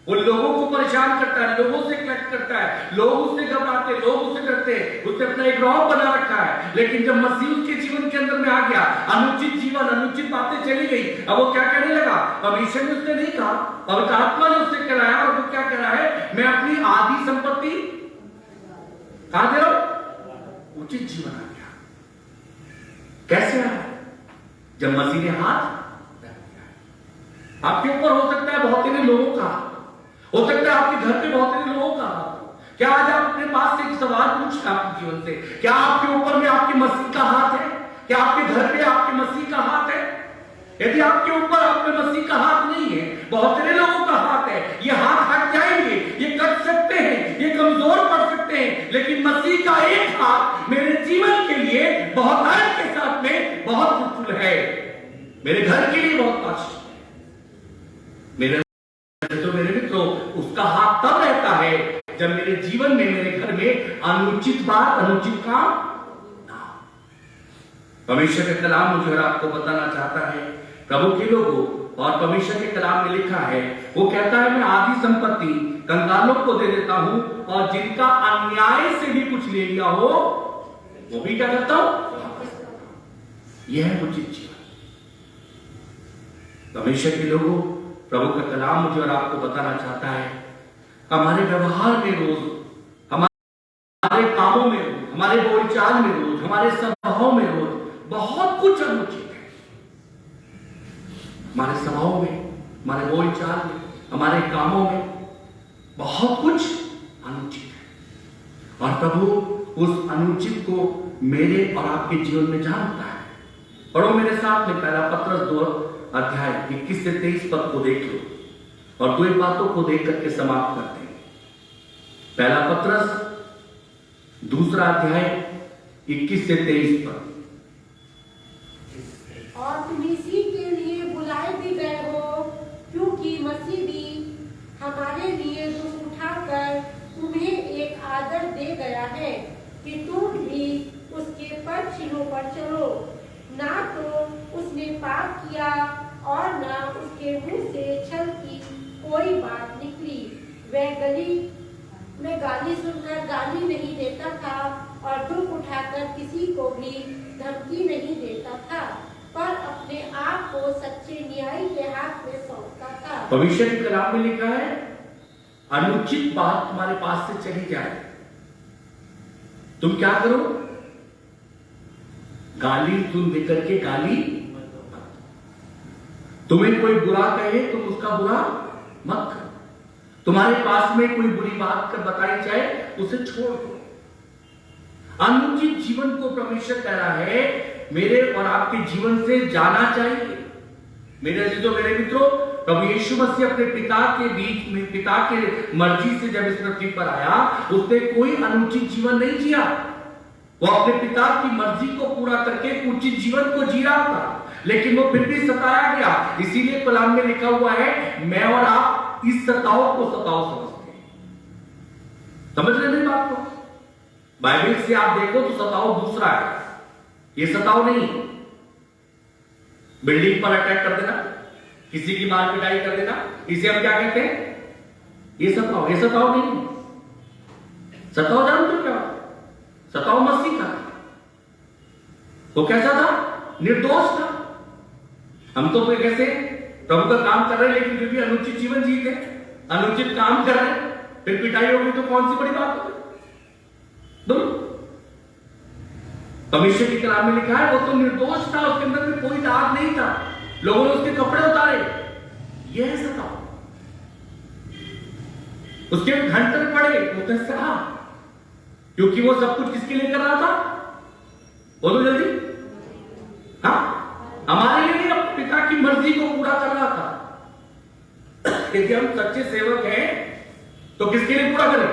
वो लोगों को परेशान करता है, लोगों से कलेक्ट करता है, लोग उससे घबराते, लोग उससे डरते, उसने अपना एक रौब बना रखा है। लेकिन जब मसीह उसके जीवन के अंदर में आ गया, अनुचित जीवन, अनुचित बातें चली गई, अब वो क्या कहने लगा, परमेश्वर ने उसने नहीं कहा, पवित्र आत्मा ने उससे कराया, और वो क्या कह रहा है, मैं अपनी आधी संपत्ति कहां दे रहा हूं, उचित जीवन आ गया। कैसे आया, जब मसीह ने हाथ आपके ऊपर, हो सकता है बहुत ही लोगों का, हो सकता है आपके घर पे बहुत सारे लोगों का। क्या आज आप अपने पास से एक सवाल पूछें आपके जीवन से, क्या आपके ऊपर में आपके मसीह का हाथ है, क्या आपके घर पे आपके मसीह का हाथ है? यदि आपके ऊपर आपके मसीह का हाथ नहीं है, बहुत सारे लोगों का हाथ है, ये हाथ हट जाएंगे, ये कट सकते हैं, ये कमजोर पड़ सकते हैं, लेकिन मसीह का एक हाथ मेरे जीवन के लिए बहुत आनंद के साथ में बहुत fruitful है, मेरे घर के लिए बहुत आशीष है। मेरे तो मेरे मित्रों, उसका हाथ तब रहता है जब मेरे जीवन में, मेरे घर में अनुचित बात, अनुचित काम ना। परमेश्वर का कलाम मुझे और आपको बताना चाहता है, प्रभु के लोगों, और परमेश्वर के कलाम में लिखा है, वो कहता है मैं आधी संपत्ति कंगालों को दे देता हूं, और जिनका अन्याय से भी कुछ ले लिया हो वो भी क्या करता हूं, यह है उचित जीवन। परमेश्वर के लोगों, प्रभु का कलाम मुझे और आपको बताना चाहता है, हमारे व्यवहार में रोज, हमारे कामों में रोज, हमारे बोलचाल में रोज, हमारे स्वभाव में रोज बहुत कुछ अनुचित है। हमारे स्वभाव में, हमारे बोलचाल में, हमारे कामों में बहुत कुछ अनुचित है, और प्रभु उस अनुचित को मेरे और आपके जीवन में जानता है। पढ़ो मेरे साथ में पहला पत्रस 2 अध्याय 21 से 23 पद को देख लो और 2 बातों को देख करके समाप्त करते हैं। पहला पत्रस 2 अध्याय 21 से 23 पद। और तुम इसी के लिए बुलाए भी गए हो, क्योंकि मसीह भी हमारे लिए दुख उठाकर तुम्हें एक आदर दे गया है कि तुम भी उसके पद चिन्हों पर चलो। ना तो उसने पाप किया और ना उसके मुंह से छल की कोई बात निकली। वह गाली सुनकर गाली नहीं देता था और दुख उठाकर किसी को भी धमकी नहीं देता था, पर अपने आप को सच्चे न्यायी के हाथ में सौंपता था। भविष्य की कलाम में लिखा है, अनुचित बात तुम्हारे पास से चली जाए, तुम क्या करो? गाली सुन देकर के गाली मत दो। तुम्हें कोई बुरा कहे तुम उसका बुरा मत करो। तुम्हारे पास में कोई बुरी बात कर बताई जाए उसे छोड़ दो। अनुचित जीवन को परमेश्वर कह रहा है मेरे और आपके जीवन से जाना चाहिए। मेरे अजीजों, मेरे मित्रों, प्रभु यीशु मसीह अपने पिता के बीच में, पिता के मर्जी से जब इस पृथ्वी पर आया, उसने कोई अनुचित जीवन नहीं जिया। वो अपने पिता की मर्जी को पूरा करके उचित जीवन को जी रहा था, लेकिन वो फिर भी सताया गया। इसीलिए कलाम में लिखा हुआ है, मैं और आप इस सताओ को सताओ समझते हैं। समझ रहे मेरी बात को? बाइबल से आप देखो तो सताओ दूसरा है, ये सताओ नहीं। बिल्डिंग पर अटैक कर देना, किसी की मार पिटाई कर देना, इसे हम क्या कहते हैं? ये सताओ। ये सताओ नहीं। सताओ जानते हो क्या? सताओ मसीह का वो कैसा था? निर्दोष था। हम तो कोई कैसे प्रभु का काम कर रहे हैं, लेकिन फिर भी अनुचित जीवन जीते, अनुचित काम कर रहे हैं, फिर पिटाई होगी तो कौन सी बड़ी बात होगी? परमेश्वर की कलाम में लिखा है, वो तो निर्दोष था, उसके अंदर में कोई दाग नहीं था, लोगों ने उसके कपड़े उतारे। यह है सताओ। उसके घंटे पड़े, उसने सहा, क्योंकि वो सब कुछ किसके लिए कर रहा था? बोलो जल्दी। हाँ, हमारे लिए नहीं, अपने पिता की मर्जी को पूरा कर रहा था। यदि हम सच्चे सेवक हैं तो किसके लिए पूरा करें?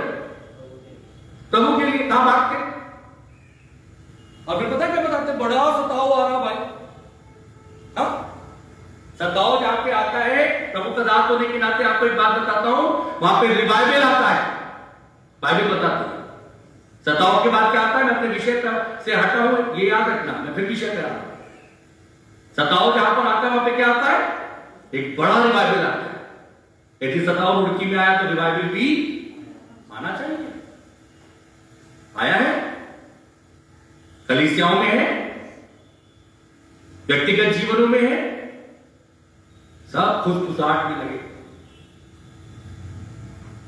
प्रभु के लिए। कहां भागते? और फिर पता क्या बताते? बड़ा सताओ आ रहा भाई। हाँ? सताओ जहां पे आता है, प्रभु का दास होने के नाते आपको एक बात बताता हूं, वहां पे रिवाइवल आता है। बाइबल बताती है सताओ के बाद क्या आता है। मैं अपने विषय से हटा हूं, ये याद रखना, मैं फिर विषय पे आ रहा हूं। सताओ जहां पर आता है वहां पे क्या आता है? एक बड़ा रिवाइवल आता है। यदि सताओ मुड़की में आया तो रिवाइवल भी आना चाहिए। आया है, कलीसियाओं में है, व्यक्तिगत जीवनों में है, सब खुशखुशाहट में लगे।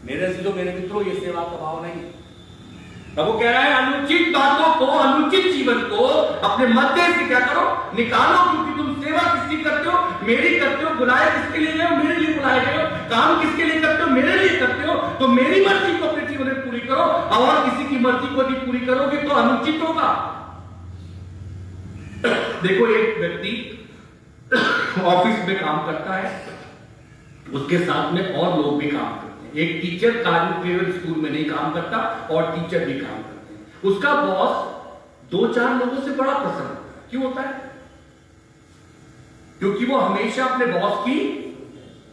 मेरे अजीजों, मेरे मित्रों, ये सेवा का भाव नहीं। प्रभु कह रहा है अनुचित बातों को, अनुचित जीवन को अपने मध्य से क्या करो? निकालो, क्योंकि तुम सेवा किसकी करते हो? मेरी करते हो। बुलाए किसके लिए गए हो? मेरे लिए बुलाए गए हो। काम किसके लिए करते हो? मेरे लिए करते हो। तो मेरी मर्जी को अपने जीवन में पूरी करो, और किसी की मर्जी को यदि पूरी करोगे तो अनुचित होगा। देखो, एक व्यक्ति ऑफिस में काम करता है, उसके साथ में और लोग भी काम करते हैं। एक टीचर केवल स्कूल में नहीं काम करता, और टीचर भी काम करते हैं। उसका बॉस 2-4 लोगों से बड़ा प्रसन्न होता है। क्यों होता है? क्योंकि वो हमेशा अपने बॉस की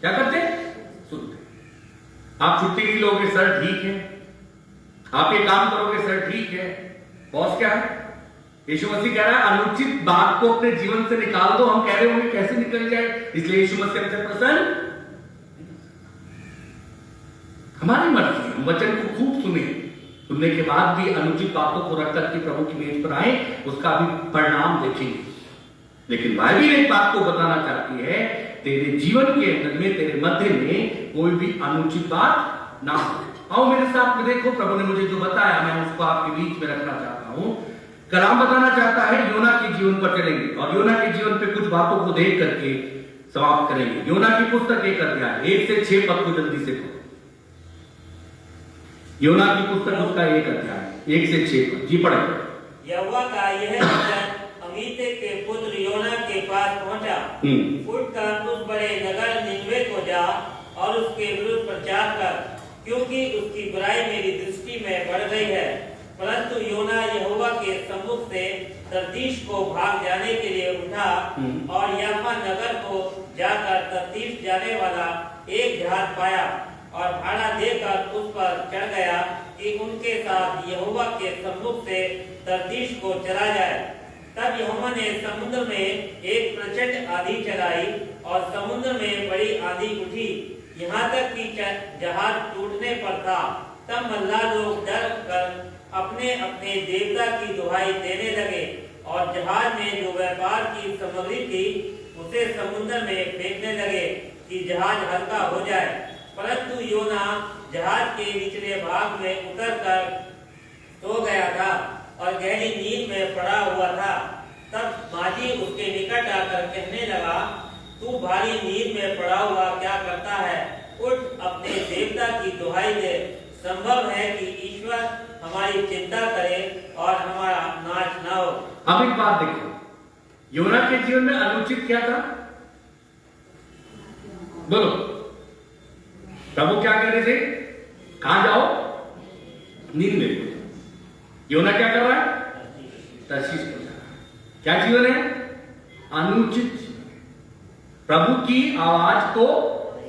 क्या करते? सुनते। आप छुट्टी नहीं लोगे, सर ठीक है। आप ये काम करोगे, सर ठीक है। बॉस क्या है? यीशु मसीह कह रहा है अनुचित बात को अपने जीवन से निकाल दो। हम कह रहे होंगे कैसे निकल जाए, इसलिए यीशु मसीह हमसे प्रसन्न। हमारी मर्जी, हम वचन को खूब सुनने के बाद भी अनुचित बातों को रख करके प्रभु की मेज पर आए, उसका भी परिणाम देखेंगे। लेकिन बाइबल एक बात को बताना चाहती है, तेरे जीवन के अंदर में, तेरे मध्य में कोई भी अनुचित बात ना हो। आओ मेरे साथ में देखो, प्रभु ने मुझे जो बताया मैं उसको आपके बीच में रखना चाहता हूं। कलाम बताना चाहता है योना के जीवन पर चलेंगे, और योना के जीवन पे कुछ बातों को देख करके समाप्त करेंगे। योना की पुस्तक 1 अध्याय 1 से 6 पद को जल्दी से पढ़ो। योना की पुस्तक उसका 1 अध्याय 1 से 6 पद, जी पढ़ेंगे। यहोवा का यह वचन अमीते के पुत्र योना के पास पहुंचा। उठकर उस बड़े नगर निनवे को जा और उसके विरुद्ध प्रचार कर, क्योंकि उसकी बुराई मेरी दृष्टि में बढ़ गई है। परंतु योना यहोवा के सम्मुख से तर्शीश को भाग जाने के लिए उठा और याफा नगर को जाकर तर्शीश जाने वाला एक जहाज पाया और भाड़ा देकर उस पर चढ़ गया कि उनके साथ यहोवा के सम्मुख से तर्शीश को चला जाए। तब यहोवा ने समुद्र में एक प्रचंड आंधी चलाई और समुद्र में बड़ी आंधी उठी, यहाँ तक कि जहाज टूटने पर था। तब मल्लाह लोग डर कर अपने अपने देवता की दुहाई देने लगे और जहाज में जो व्यापार की सामग्री थी उसे समुद्र में फेंकने लगे कि जहाज हल्का हो जाए। परंतु योना जहाज के निचले भाग में उतरकर सो गया था और गहरी नींद में पड़ा हुआ था। तब माझी उसके निकट आकर कहने लगा, तू भारी नींद में पड़ा हुआ क्या करता है? उठ, अपने देवता की दुहाई दे। संभव है कि ईश्वर हमारी चिंता करे और हमारा नाश न हो। अब एक बात देखो, योना के जीवन में अनुचित क्या था? बोलो, प्रभु क्या कह रहे थे? कहां जाओ? नींद में। योना क्या कर रहा है? तर्शीश को जा रहा है। क्या जीवन है? अनुचित जीवन। प्रभु की आवाज को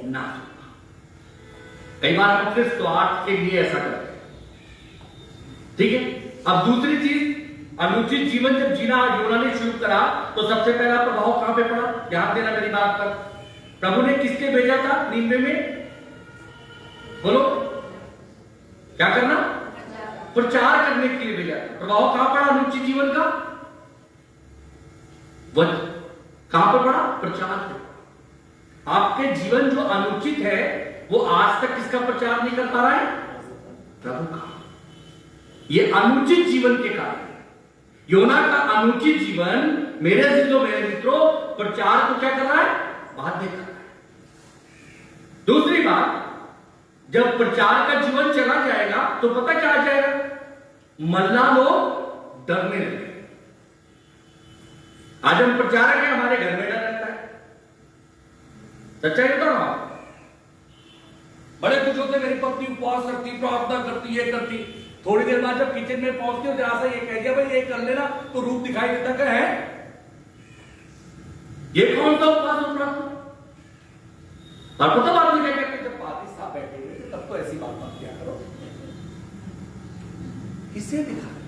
ना सुनना। कई बार हम अपने स्वार्थ के लिए ऐसा करते हैं, ठीक है। अब दूसरी चीज, अनुचित जीवन जब जीना योना ने शुरू करा तो सबसे पहला प्रभाव कहां पे पड़ा? ध्यान देना मेरी बात पर। प्रभु ने किसके भेजा था नीनवे में? बोलो, क्या करना? प्रचार करने के लिए भेजा था। प्रभाव कहां पड़ा अनुचित जीवन का? कहां पर पड़ा? प्रचार पे। आपके जीवन जो अनुचित है वो आज तक किसका प्रचार नहीं कर पा रहा है? प्रभु का। ये अनुचित जीवन के कारण योना का अनुचित जीवन मेरे मित्रों प्रचार को क्या कर रहा है? बाध्य कर रहा है। दूसरी बात, जब प्रचार का जीवन चला जाएगा तो पता क्या आ जाएगा? मल्लाह लोग डरने लगे। आज हम प्रचारक हैं, हमारे घर में डर रहता है। सच्चाई बताओ आप, बड़े कुछ होते, मेरी पत्नी उपवास रखती, प्रार्थना करती, ये करती। थोड़ी देर बाद जब किचन में पहुंचती हो जरा सा ये कह दिया भाई ये कर लेना, तो रूप दिखाई देता क्या है? ये कौन सा उपवास और प्रार्थना? और पता बात नहीं क्या कहते, जब पादी साहब बैठे हुए तब तो ऐसी बात मत किया करो। किसे दिखा रहे?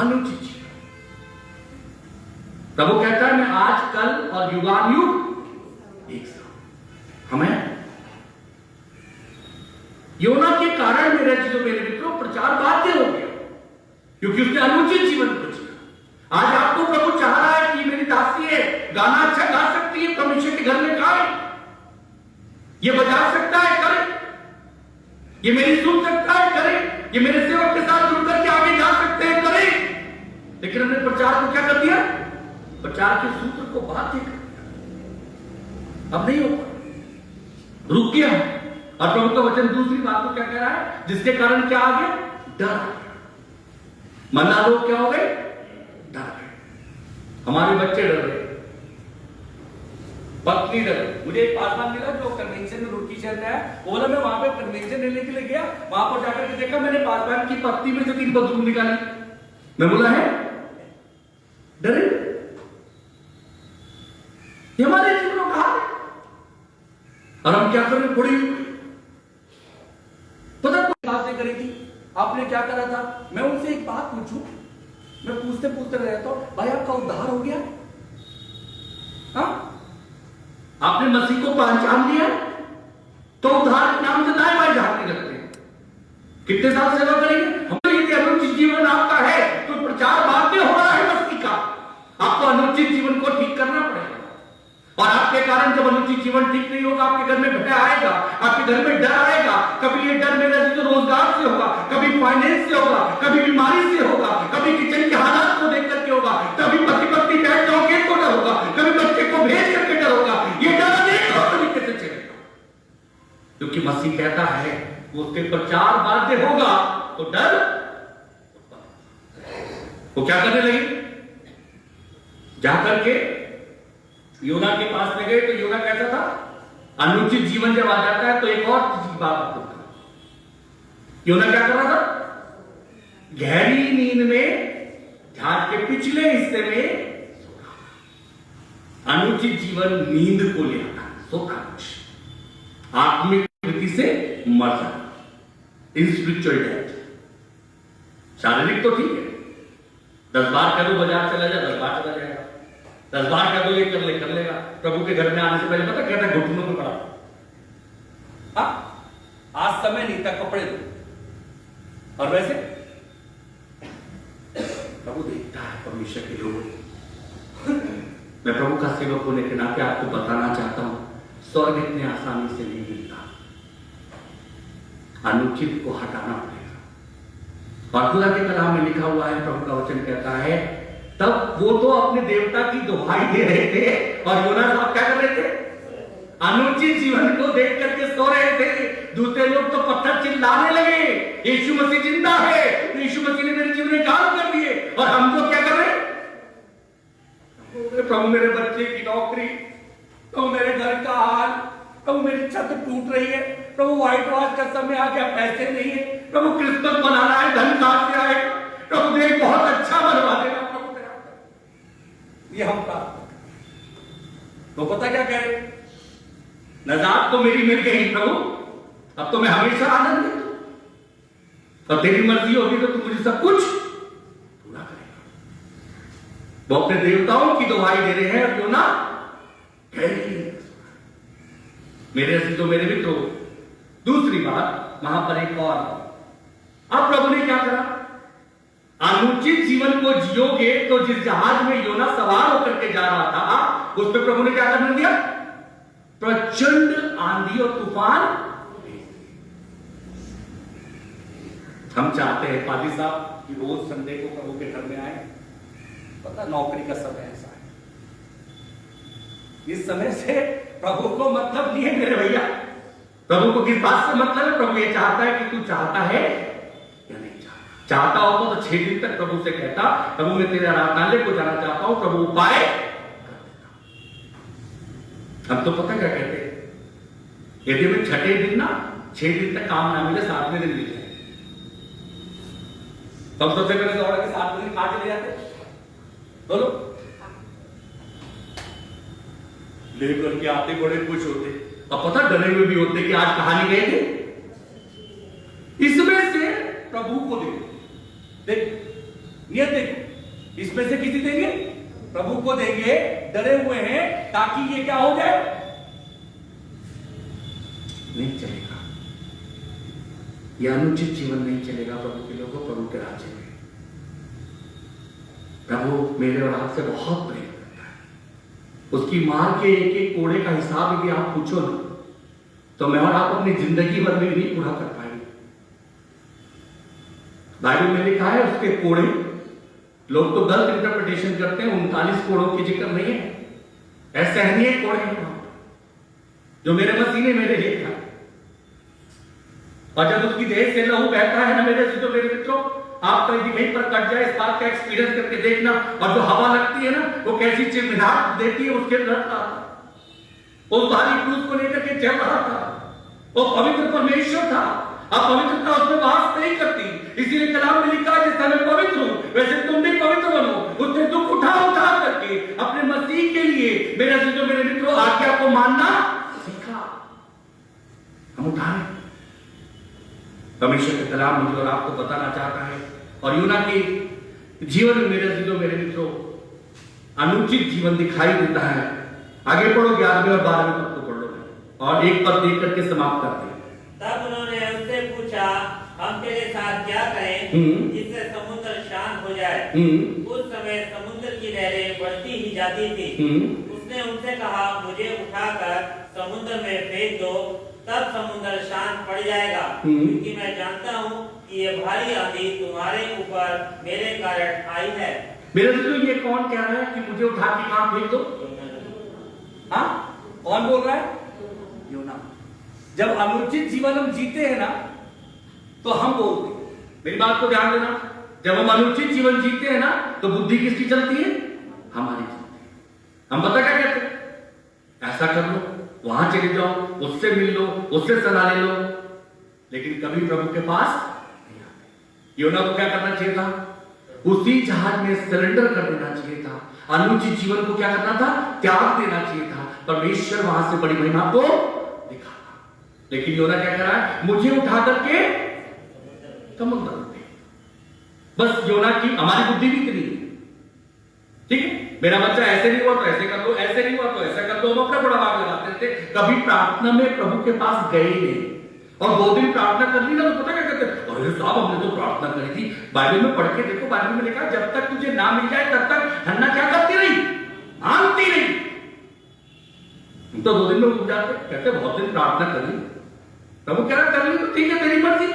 अनुचित जीवन। प्रभु कहता है मैं आज, कल और युगानुयुग एक साथ। हमें योना के कारण मेरे मित्रों प्रचार बाध्य हो गया, क्योंकि उसने अनुचित जीवन को जिया। आज आपको प्रभु चाह रहा है कि मेरी दासी है, गाना अच्छा गा सकती है, परमेश्वर के घर में गाए, ये बजा सकता है, करे, ये मेरी सुन सकता है, करे, ये मेरे सेवक के साथ जुड़कर के आगे जा सकते हैं, करे। लेकिन हमने प्रचार को क्या कर दिया? प्रचार के सूत्र को बाध्य कर दिया। अब नहीं होगा, रुक गया। और प्रभु का वचन दूसरी बात को क्या कह रहा है? जिसके कारण क्या आ गया? डर। मल्लाह लोग क्या हो गए? डर गए। हमारे बच्चे डर गए, पत्नी डर गई। मुझे एक पासवान मिला जो कन्वेंशन में रुड़की शहर में है, बोला मैं वहां पे कन्वेंशन लेने के लिए गया, वहां पर जाकर के देखा मैंने पासवान की पत्नी में से 3 बदरूम निकाली। मैं बोला है डरे? ये हमारे जीवनों का हाल है। और हम क्या करें? पड़ी पता कोई बातें करी थी, आपने क्या करा था? मैं उनसे एक बात पूछूं, मैं पूछते पूछते रहता हूं, भाई आपका उद्धार हो गया? हाँ, आपने मसीह को पहचान लिया तो उद्धार के नाम से दाएं बाएं झांकने लगते हैं। कितने साल सेवा करेंगे? हम यदि अनुचित जीवन आपका है तो प्रचार बाध्य हो रहा है मसीह का। आपको अनुचित जीवन को ठीक करना पड़ेगा। और आपके कारण जब अनुचित जीवन ठीक नहीं होगा, आपके घर में भय आएगा, आपके घर में डर आएगा। कभी ये डर मेरा जो रोजगार से होगा, कभी फाइनेंस से होगा, कभी बीमारी से होगा, कभी किचन के हालात को देख करके होगा, कभी पति पत्नी बैठ जाओगे तो डर होगा, कभी बच्चे को भेज मसीह कहता है वो उसके प्रचार बाध्य होगा तो डर वो क्या करने लगे, जाकर के योना के पास में गए तो योना कैसा था, अनुचित जीवन जब आ जाता है तो एक और चीज बात आपको बताऊं। योना क्या कर रहा था, गहरी नींद में जहाज के पिछले हिस्से में अनुचित जीवन नींद को ले आता है, सोता कुछ आत्मिक मृत्यु से मर जाना, स्पिरिचुअल डेथ। शारीरिक तो ठीक है, 10 बार कह दो बाजार चला जा 10 बार चला जाएगा, 10 बार कह दो ये कर लेगा। प्रभु के घर में आने से पहले पता कहता है घुटनों में पड़ा, आज समय नहीं था कपड़े दो। और वैसे प्रभु देखता है परमेश्वर के लोग। मैं प्रभु का सेवक होने के नाते आपको बताना चाहता हूं, स्वर्ग इतने आसानी से नहीं मिलता, अनुचित को हटाना पड़ेगा। और खुदा के कलाम में लिखा हुआ है, प्रभु का वचन कहता है तब वो तो अपने देवता की दुहाई दे रहे थे और योना साहब क्या कर रहे थे, अनुचित जीवन को देख करके सो रहे थे। दूसरे लोग तो पत्थर चिल्लाने लगे यीशु मसीह जिंदा है, यीशु मसीह ने मेरे जीवन में काम कर दिए, और हम तो क्या कर रहे हैं, प्रभु मेरे बच्चे की नौकरी, प्रभु मेरे घर का हाल, प्रभु मेरी छत टूट रही है, प्रभु व्हाइट वॉश का समय आ गया पैसे नहीं है, प्रभु क्रिसमस मनाना है धन कहां से आएगा, प्रभु देख बहुत अच्छा बनवा देगा प्रभु मेरा। ये हम प्रार्थना तो पता क्या कह रहे, नजात तो मेरी मिल गई प्रभु, अब तो मैं हमेशा आनंद है, और तेरी मर्जी होगी तो तू मुझे सब कुछ पूरा करेगा। वो अपने देवताओं की दुहाई दे रहे हैं, क्यों ना मेरे तो मेरे मित्रों। दूसरी बात वहां पर एक और, अब प्रभु ने क्या करा, अनुचित जीवन को जियोगे तो जिस जहाज में योना सवार होकर के जा रहा था उस पर प्रभु ने क्या करने दिया, प्रचंड आंधी और तूफान। हम चाहते हैं पादी साहब कि रोज संडे को प्रभु के घर में आए, पता नौकरी का समय ऐसा है, इस समय से प्रभु को मतलब नहीं है मेरे भैया, प्रभु को किस बात से मतलब है, प्रभु ये चाहता है कि तू चाहता है या नहीं चाहता। चाहता होता तो 6 दिन तक प्रभु से कहता प्रभु मैं तेरे आराधनालय को जाना चाहता हूं, प्रभु उपाय कर देता। हम तो पता क्या कहते हैं, यदि मैं 6ठे दिन ना 6 दिन तक काम ना मिले 7वें दिन मिल जाए, तब सबसे पहले दौड़ के 7वें दिन खा चले जाते, बोलो लेकर के आते बड़े खुश होते, अब पता डरे हुए भी होते कि आज कहानी गए थे। इसमें से प्रभु को देखो, देख नियत देखो, इसमें से किसी देंगे, प्रभु को देंगे, डरे हुए हैं ताकि ये क्या हो जाए, नहीं चलेगा, यह अनुचित जीवन नहीं चलेगा प्रभु के लोगों, प्रभु के राज्य में। प्रभु मेरे और आपसे बहुत प्रेम करता है, उसकी मार के एक एक कोड़े का हिसाब यदि आप पूछो ना तो मैं और आप अपनी जिंदगी भर में नहीं पूरा कर पाएंगे। बाइबल में लिखा है उसके कोड़े, लोग तो गलत इंटरप्रिटेशन करते हैं, 39 कोड़ों की जिक्र नहीं है, असहनीय कोड़े हैं जो मेरे मसीह ने मेरे लिए किया। और जब उसकी देह से लहू बहता है ना मेरे मित्रों, आप तो यदि वहीं पर कट जाए इस बात का एक्सपीरियंस करके देखना, और जो हवा लगती है ना वो कैसी चिमनाहट देती है उसके अंदर था, उस भारी क्रूस को लेकर के चल रहा था, वो पवित्र परमेश्वर था। अब पवित्रता उसमें वास नहीं करती, इसीलिए कलाम में लिखा है जैसा मैं पवित्र हूं वैसे तुम भी पवित्र बनो। उसने दुख उठा करके अपने मसीह के लिए मेरे मित्रों आज्ञा को मानना सीखा। हम उठाए, परमेश्वर का कलाम मुझे और आपको बताना चाहता है, और यूना के जीवन में मेरे मित्रों अनुचित जीवन दिखाई देता है। आगे पढ़ो 11वें और 12वें पद को पढ़ लो, और एक पद देख करके समाप्त करते हैं। तब उन्होंने उससे पूछा, हम तेरे साथ क्या करें जिससे समुद्र शांत हो जाए। उस समय समुद्र की लहरें बढ़ती ही जाती थी। उसने उनसे कहा, मुझे उठाकर समुद्र में फेंक दो, तब समुद्र शांत पड़ जाएगा, क्योंकि मैं जानता हूँ कि ये भारी आंधी तुम्हारे ऊपर मेरे कारण आई है। मेरे दोस्तों ये कौन कह रहा है कि मुझे उठा के कहां फेंक दो? हाँ, कौन बोल रहा है? योना। जब अनुचित जीवन हम जीते हैं ना तो हम बोलते हैं, मेरी बात को ध्यान देना, जब हम अनुचित जीवन जीते हैं ना तो बुद्धि किसकी चलती है? हमारी चलती है। हम पता क्या कहते हैं? ऐसा कर लो, वहां चले जाओ, उससे मिल लो, उससे सलाह ले लो, लेकिन कभी प्रभु के पास नहीं आते। योना को क्या करना चाहिए था? उसी जहाज में सरेंडर कर देना चाहिए था। अनुचित जीवन को क्या करना था? त्याग देना चाहिए था। परमेश्वर वहां से बड़ी महिमा को दिखा, लेकिन योना क्या कर रहा है? मुझे उठा करके समुद्र में। बस योना की हमारी बुद्धि भी इतनी है, ठीक है, मेरा बच्चा ऐसे नहीं हुआ तो ऐसे कर लो, ऐसे नहीं हुआ तो ऐसा कर लो, हम अपना बड़ा भाग लगाते थे, कभी प्रार्थना में प्रभु के पास गए नहीं। और 2 दिन प्रार्थना कर ली ना तो पता क्या कहते हैं? अरे साहब हमने तो प्रार्थना करी थी। बाइबल में पढ़ के देखो, बाइबल में लिखा जब तक तुझे ना मिल जाए तब तक हन्ना क्या करती रही? मांगती रही। तो 2 दिन में उठ जाते, कहते बहुत दिन प्रार्थना कर ली। प्रभु कह रहा कर ली तो ठीक है, तेरी मर्जी,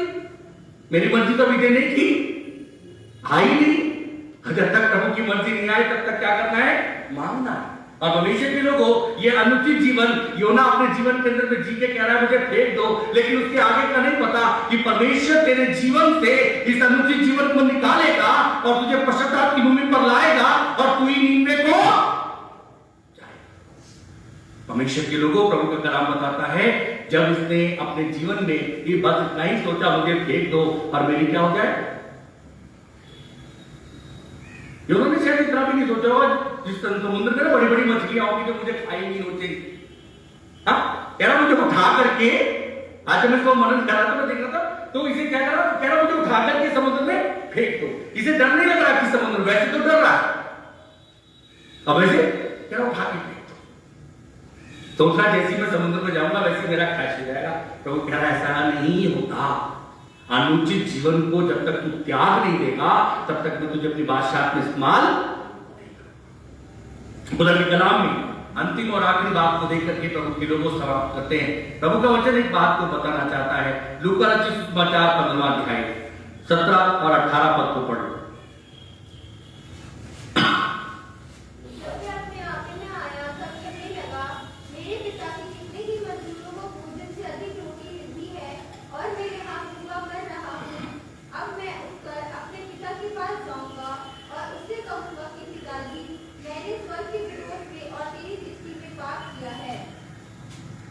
मेरी मर्जी तो अभी नहीं थी, आई नहीं। जब तक प्रभु की मर्जी नहीं आई तब तक क्या करना है? मांगना है। और भविष्य के लोगों ये अनुचित जीवन योना अपने जीवन के अंदर में जी के कह रहा है मुझे फेंक दो, लेकिन उसके आगे का नहीं पता कि परमेश्वर तेरे जीवन से इस अनुचित जीवन को निकालेगा और तुझे पश्चाताप की भूमि पर लाएगा और तू ही नींद को जाएगा। परमेश्वर के लोगों प्रभु का कलाम बताता है जब इसने अपने जीवन में ये बस इतना ही सोचा मुझे फेंक दो और मेरी क्या हो जाए, योना ने शायद इतना भी नहीं सोचा होगा जिस समुद्र में बड़ी बड़ी मछलियां होंगी जो मुझे खाई नहीं होती। हाँ, कह रहा मुझे उठा करके, आज मैं इसको मनन कर रहा था, मैं देख रहा था, तो इसे क्या कह रहा मुझे उठा करके समुद्र में फेंक दो। इसे डर नहीं लग रहा कि समुद्र, वैसे तो डर रहा, अब वैसे कह रहा उठा के फेंक दो। सोच रहा जैसे मैं समुद्र में जाऊंगा वैसे मेरा क्रैश हो जाएगा। प्रभु कह रहा ऐसा नहीं होता। अनुचित जीवन को जब तक तू त्याग नहीं देगा तब तक मैं तुझे अपनी बादशाह में इस्तेमाल खुदा के कलाम में अंतिम और आखिरी बात को देख करके प्रभु के लोगों समाप्त करते हैं। प्रभु का वचन एक बात को बताना चाहता है। लूका रचित सुसमाचार 15वां अध्याय 17 और 18 पद को पढ़ो।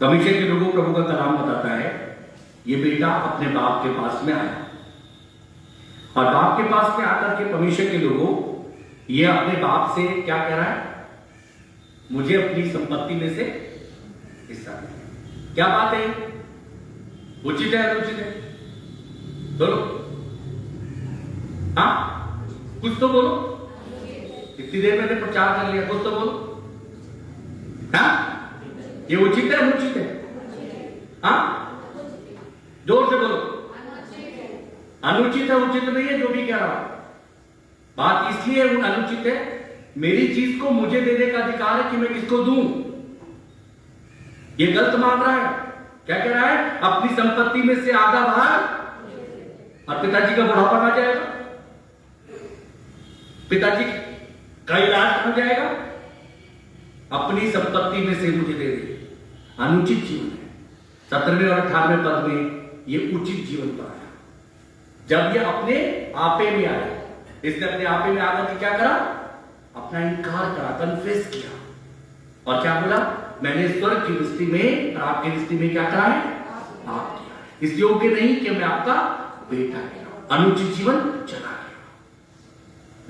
परमेश्वर के लोगों प्रभु का कलाम बताता है ये बेटा अपने बाप के पास में आया और बाप के पास में आकर के परमेश्वर के लोगों ये अपने बाप से क्या कह रहा है? मुझे अपनी संपत्ति में से हिस्सा दे। क्या बात है? उचित है अनुचित है? बोलो, हाँ कुछ तो बोलो। इतनी देर मैंने प्रचार कर लिया, कुछ तो बोलो। हाँ, ये उचित है अनुचित है? हाँ, जोर से बोलो। अनुचित है, उचित नहीं है जो भी कह रहा। बात इसलिए अनुचित है, मेरी चीज को मुझे देने का अधिकार है कि मैं किसको दूं। ये गलत मांग रहा है। क्या कह रहा है? अपनी संपत्ति में से आधा भाग, और पिताजी का बुढ़ापा कहां जाएगा? पिताजी का इलाज कहां जाएगा? अपनी संपत्ति में से मुझे दे दे। अनुचित जीवन है। 17वें और 18वें पद में ये उचित जीवन पर आया। जब ये अपने आपे में आया, इसने अपने आपे में आकर के क्या करा? अपना इनकार करा, कन्फेस किया और क्या बोला? मैंने स्वर्ग की दृष्टि में और आपकी दृष्टि में क्या करा है? पाप किया। इस योग्य नहीं कि मैं आपका बेटा कहलाऊं। अनुचित जीवन चला गया।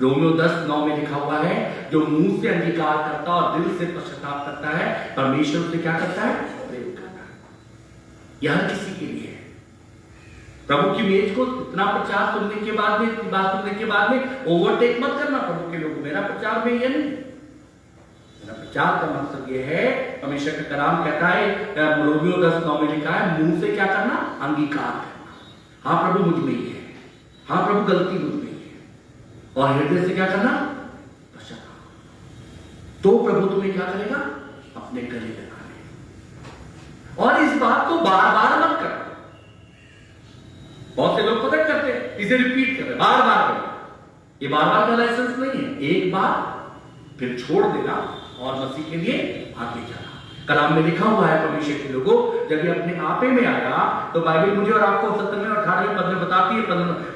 रोमियो 10:9 में लिखा हुआ है जो मुंह से अंगीकार करता और दिल से पश्चाताप करता है परमेश्वर से क्या करता है? प्रेम करता है। यह हर किसी के लिए है। प्रभु की मेज को इतना प्रचार सुनने के बाद में, इतनी बात सुनने के बाद में ओवरटेक मत करना प्रभु के लोग। मेरा प्रचार में ये नहीं, मेरा प्रचार का मकसद ये है, परमेश्वर का कलाम कहता है, रोमियो 10:9 में लिखा है, मुंह से क्या करना? अंगीकार करना। हाँ प्रभु मुझ में ही है, हाँ प्रभु गलती मुझ में ही है, और हृदय से क्या करना? पश्चाताप। तो प्रभु तुम्हें क्या करेगा? अपने गले लगा ले। और इस बात को बार बार मत करना। बहुत से लोग पता करते हैं, इसे रिपीट कर रहे, बार बार कर। ये बार बार का लाइसेंस नहीं है। एक बार फिर छोड़ देना और मसीह के लिए आगे जाना। कलाम में लिखा हुआ है परमेश्वर के लोगों, जब ये अपने आपे में आया तो बाइबल मुझे और आपको 17 में 18वें पद में बताती है,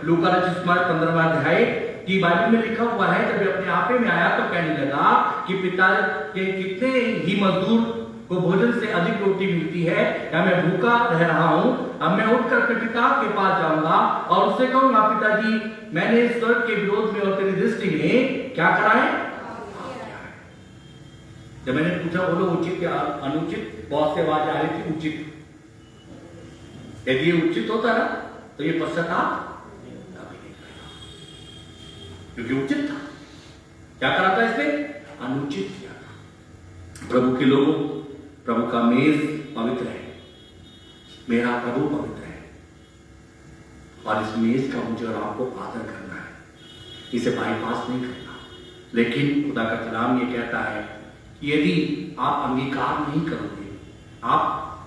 लूका रचित 15वां अध्याय की बाइबल में लिखा हुआ है, जब ये अपने आपे में आया तो कहने लगा कि पिता के कितने ही मजदूर को भोजन से अधिक रोटी मिलती है, या मैं भूखा रह रहा हूं, अब मैं उठकर अपने पिता के पास जाऊंगा और उससे कहूंगा, पिताजी मैंने स्वर्ग के विरोध में और तेरी दृष्टि में क्या करा है। जब मैंने पूछा बोलो उचित या अनुचित, बहुत से आवाज आ रही थी उचित। यदि ये उचित होता ना तो ये पश्चाताप क्योंकि उचित था। क्या करा था इसने? अनुचित किया था। प्रभु के लोगों, प्रभु का मेज पवित्र है, मेरा प्रभु पवित्र है, और इस मेज का मुझे और आपको आदर करना है, इसे बाईपास नहीं करना। लेकिन खुदा का कलाम ये कहता है कि यदि आप अंगीकार नहीं करोगे, आप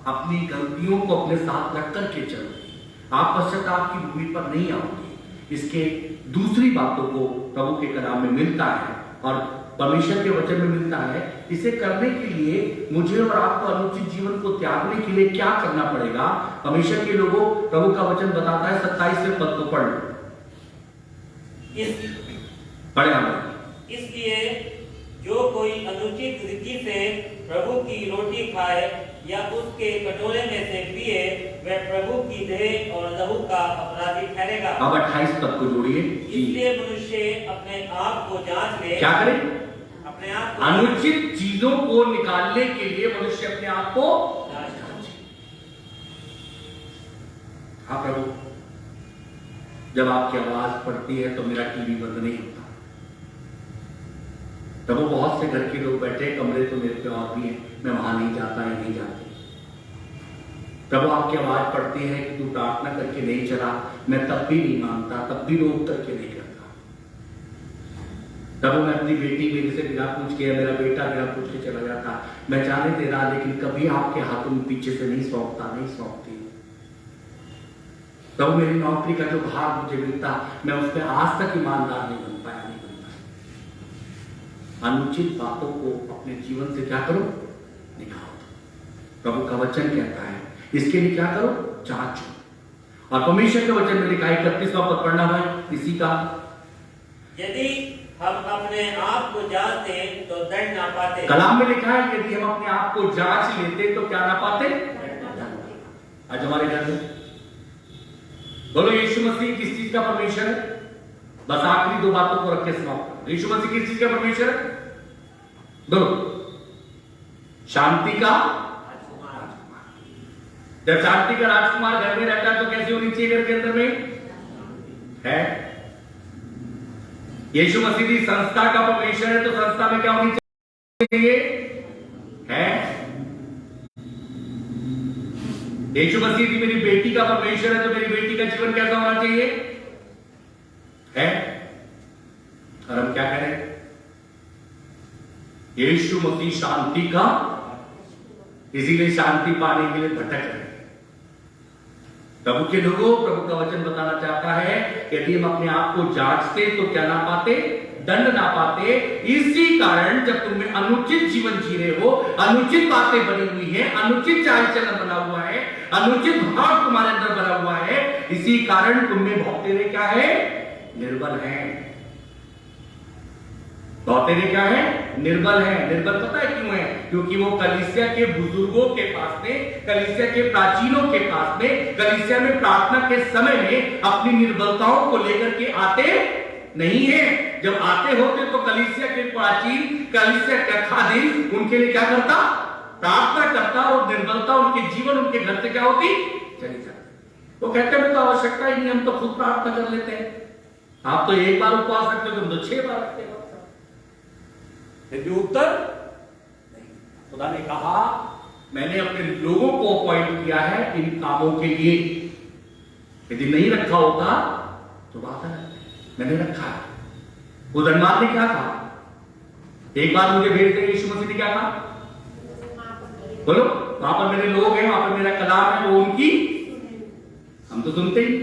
अपनी गलतियों को अपने साथ रख करके चलोगे, आप पश्चाताप की भूमि पर नहीं आओगे। इसके दूसरी बातों को प्रभु के कलाम में मिलता है और परमेश्वर के वचन में मिलता है। इसे करने के लिए मुझे और आपको अनुचित जीवन को त्यागने के लिए क्या करना पड़ेगा? परमेश्वर के लोगों, प्रभु का वचन बताता है, 27वें पद को पढ़ लो। पढ़े आप। इसलिए जो कोई अनुचित रीति से प्रभु की रोटी खाए या उसके कटोरे में से पिए, वह प्रभु की देह और लहू का अपराधी ठहरेगा। अब 28 पद को जोड़िए। इसलिए मनुष्य अपने आप को जांच ले। क्या करे? अपने आप को अनुचित चीजों को निकालने के लिए मनुष्य अपने आप को जांचे। हाँ प्रभु, जब आपकी आवाज पड़ती है तो मेरा टीवी बंद नहीं होता। प्रभु, बहुत से घर के लोग बैठे, कमरे तो मेरे पे और भी हैं, मैं वहां नहीं जाता या नहीं जाती। प्रभु, आपकी आवाज पड़ती है कि तू प्रार्थना करके नहीं चला, मैं तब भी नहीं मानता, तब भी रोक करके नहीं करता। प्रभु, मैं अपनी बेटी मेरे से बिना पूछ के, मेरा बेटा बिना पूछ के चला जाता, मैं जाने दे रहा, लेकिन कभी आपके हाथों में पीछे से नहीं सौंपता, नहीं सौंपती। प्रभु, मेरी नौकरी का जो भार मुझे मिलता, मैं उसमें आज तक ईमानदार नहीं बन पाया, नहीं बन पाया। अनुचित बातों को अपने जीवन से क्या करो? निकालो। प्रभु का वचन कहता है इसके लिए क्या करो? जांचो। और परमेश्वर के वचन में लिखा है, 31वां पद पढ़ना है इसी का। यदि हम अपने आप को जांचते तो दंड ना पाते। कलाम में लिखा है यदि हम अपने आप को जांच लेते तो क्या ना पाते? आज हमारे घर में बोलो, यीशु मसीह किस चीज का परमेश्वर है? बस आखिरी दो बातों को रख के समाप्त। यीशु मसीह किस चीज का परमेश्वर है? बोलो, शांति का राजकुमार। जब शांति का राजकुमार घर में रहता है तो कैसी होनी चाहिए घर के अंदर में? है। यीशु मसीह की संस्था का परमेश्वर है तो संस्था में क्या होनी चाहिए? है। यीशु मसीह की मेरी बेटी का परमेश्वर है तो मेरी बेटी का जीवन कैसा होना चाहिए? है। और हम क्या करें? यीशु मसीह शांति का, इसीलिए शांति पाने के लिए भटक रहे। प्रभु के लोगों, प्रभु का वचन बताना चाहता है यदि हम अपने आप को जांचते तो क्या ना पाते? दंड ना पाते। इसी कारण जब तुम में अनुचित जीवन जी रहे हो, अनुचित बातें बनी हुई है, अनुचित चाल चलन बना हुआ है, अनुचित भाव तुम्हारे अंदर बना हुआ है, इसी कारण तुम में भौतेरे क्या है? निर्बल है। भौतेरे क्या है? निर्बल है। निर्बल पता है क्यों है? क्योंकि वो कलीसिया के बुजुर्गों के पास में, कलीसिया के प्राचीनों के पास में, कलीसिया में प्रार्थना के समय में अपनी निर्बलताओं को लेकर के आते नहीं है। जब आते होते तो कलीसिया के प्राचीन, कलीसिया का खादिम उनके लिए क्या करता? प्रार्थना करता, और निर्बलता उनके जीवन, उनके घर से क्या होती? चली जाती। वो कहते हैं तो आवश्यकता ही नहीं, हम तो खुद प्रार्थना कर लेते हैं। आप तो एक बार उपवास रखते हो, तुम तो 6 बार रखते हो। यदि उत्तर नहीं, खुदा ने कहा मैंने अपने लोगों को अपॉइंट किया है इन कामों के लिए। यदि नहीं रखा होता तो बात है, मैंने रखा है। वो धनवान ने क्या कहा? एक बार मुझे भेज दे, यीशु मसीह ने क्या कहा? बोलो, वहां पर मेरे लोग हैं, वहां पर मेरा कलाम है, वो उनकी हम तो सुनते ही।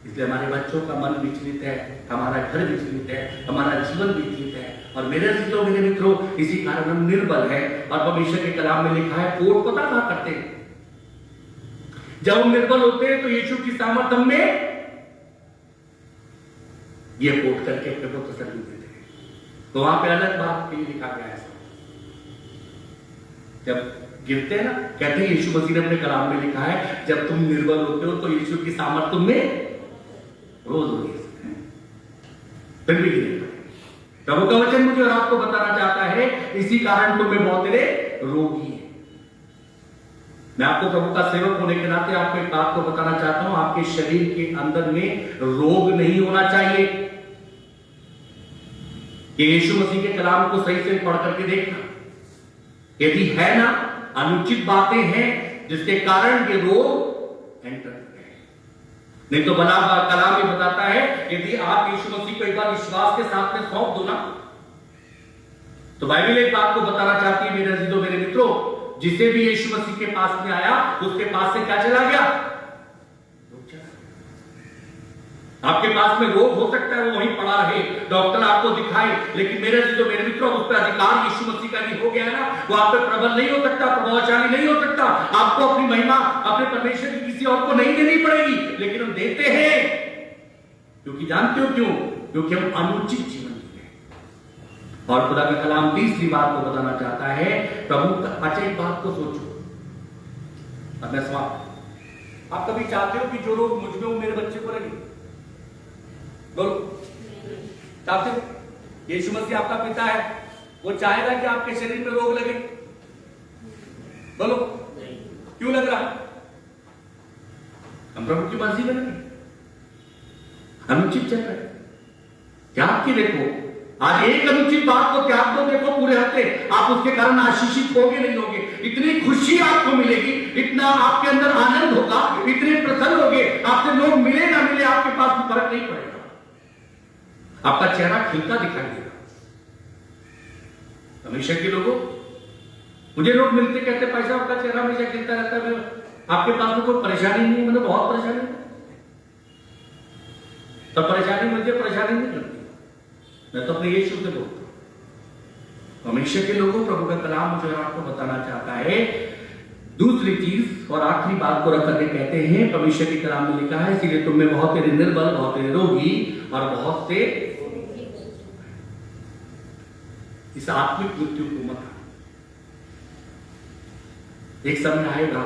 इसलिए हमारे बच्चों का मन विचलित है, हमारा घर विचलित है, हमारा जीवन विचलित है, और मेरे अजीजों मेरे मित्रों, इसी कारण हम निर्बल है। और परमेश्वर के कलाम में लिखा है, पोट पता क्या करते हैं? जब हम निर्बल होते हैं तो यीशु की सामर्थ हम में ये पोट करके अपने को तसल्ली देते हैं। तो वहां पे अलग बात के लिए लिखा गया है। जब गिरते हैं ना, कहते हैं यीशु मसीह ने अपने कलाम में लिखा है, जब तुम निर्बल होते हो तो यीशु की सामर्थ तुम में रोज होती है, फिर भी गिरे। प्रभु का वचन मुझे और आपको बताना चाहता है, इसी कारण तुम में बहुत तेरे रोगी हैं। मैं आपको प्रभु का सेवक होने के नाते आपको एक बात को बताना चाहता हूं, आपके शरीर के अंदर में रोग नहीं होना चाहिए। कि यीशु मसीह के कलाम को सही से पढ़ करके देखना, यदि है ना अनुचित बातें हैं जिसके कारण ये रोग एंटर कर गए, नहीं तो बना कलाम ये बताता है, यदि आप यीशु मसीह को एक बार विश्वास के साथ में सौंप दो ना, तो बाइबल एक बात को बताना चाहती है मेरे अजीजों मेरे मित्रों, जिसे भी यीशु मसीह के पास में आया उसके पास से क्या चला गया? आपके पास में रोग हो सकता है, वो वहीं पड़ा रहे, डॉक्टर आपको दिखाए, लेकिन मेरे अजीजों मेरे मित्रों, उस पर अधिकार यीशु मसीह का नहीं हो गया है ना, वो आप पे प्रबल नहीं हो सकता, प्रभावशाली नहीं हो सकता। आपको अपनी महिमा अपने परमेश्वर की किसी और को नहीं देनी पड़ेगी, लेकिन हम देते हैं क्योंकि जानते हो क्यों? क्योंकि हम अनुचित जीवन जीते हैं। और खुदा का कलाम तीसरी बात को बताना चाहता है, प्रभु का। अच्छा एक बात को सोचो, अब मैं सवाल, आप कभी चाहते हो कि जो रोग मुझ में वो मेरे बच्चे को लगे? बोलो, चाहते हो? यीशु मसीह आपका पिता है, वो चाहेगा कि आपके शरीर में रोग लगे? बोलो, क्यों लग रहा? हम प्रभु की मर्जी में लगे, अनुचित चल रहे। त्याग की देखो, आज एक अनुचित बात को त्याग दो, देखो पूरे हफ्ते आप उसके कारण आशीषित होगे नहीं होगे, इतनी खुशी आपको मिलेगी, इतना आपके अंदर आनंद होगा, इतने प्रसन्न होगे, आपसे लोग मिले ना मिले आपके पास फर्क नहीं पड़ेगा, आपका चेहरा खिलता दिखाई देगा। हमेशा के लोगों, मुझे लोग मिलते कहते पैसा आपका चेहरा हमेशा खिलता रहता है, आपके पास में कोई परेशानी नहीं है? मतलब बहुत परेशानी है, तो परेशानी मुझे परेशानी नहीं लगती, मैं तो अपने यीशु से बोलता हूं। हमेशा के लोगों, प्रभु का कलाम मुझे आपको बताना चाहता है। दूसरी चीज और आखिरी बात को रख करके कहते हैं, परमेश्वर के कलाम में लिखा है, इसीलिए तुम में बहुत तेरे निर्बल, बहुत तेरे रोगी और बहुत से इस आत्मिक मृत्यु को मत। एक समय आएगा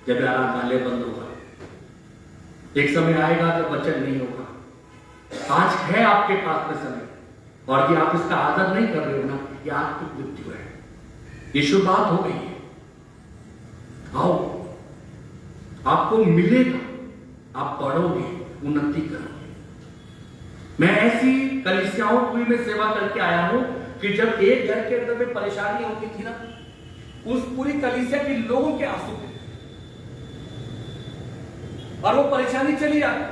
जब आराधनालय बंद होगा, एक समय आएगा जब वचन नहीं होगा। आज है आपके पास में समय, और ये आप इसका आदर नहीं कर रहे हो ना, ये आत्मिक मृत्यु है। ये शुरुआत हो गई है, आओ, आपको मिलेगा, आप पढ़ोगे, उन्नति करोगे। मैं ऐसी कलीसियाओं की में सेवा करके आया हूं कि जब एक घर के अंदर में परेशानी होती थी ना, उस पूरी कलीसिया के लोगों के आंसू थे, और वो परेशानी चली आती,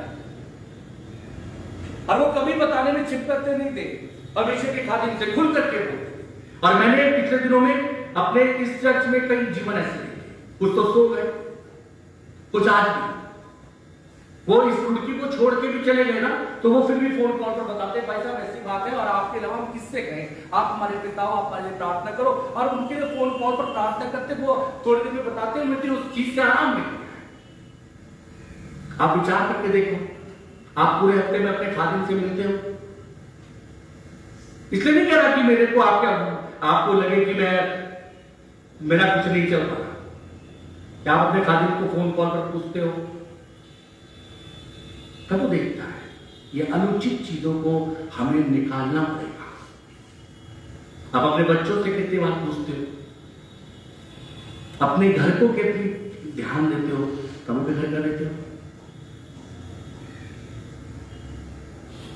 और वो कभी बताने में छिपकते नहीं थे, परमेश्वर के खादिम से खुल करके बोलते। और मैंने पिछले दिनों में अपने इस चर्च में कई जीवन ऐसे देखे, कुछ तो सो गए, कुछ आज भी वो इस रुड़की को छोड़ के भी चले गए ना, तो वो फिर भी फोन कॉल पर बताते, भाई साहब ऐसी बात है, और आपके अलावा हम किससे कहें, आप हमारे पिता हो, आप हमारे लिए प्रार्थना करो। और उनके लिए फोन कॉल पर प्रार्थना करते, वो थोड़ी देर में बताते, मुझे उस चीज से आराम मिल गया। आप विचार करके देखो, आप पूरे हफ्ते में अपने खादिम से मिलते हो, इसलिए नहीं कह रहा कि मेरे को आपको लगे कि मेरा कुछ नहीं चल रहा। क्या आप अपने खादिम को फोन कॉल पर पूछते हो? तब वो देखता है, ये अनुचित चीजों को हमें निकालना पड़ेगा। आप अपने बच्चों से कितनी बार पूछते हो? अपने घर को कितनी ध्यान देते हो? प्रभु के घर का देते हो?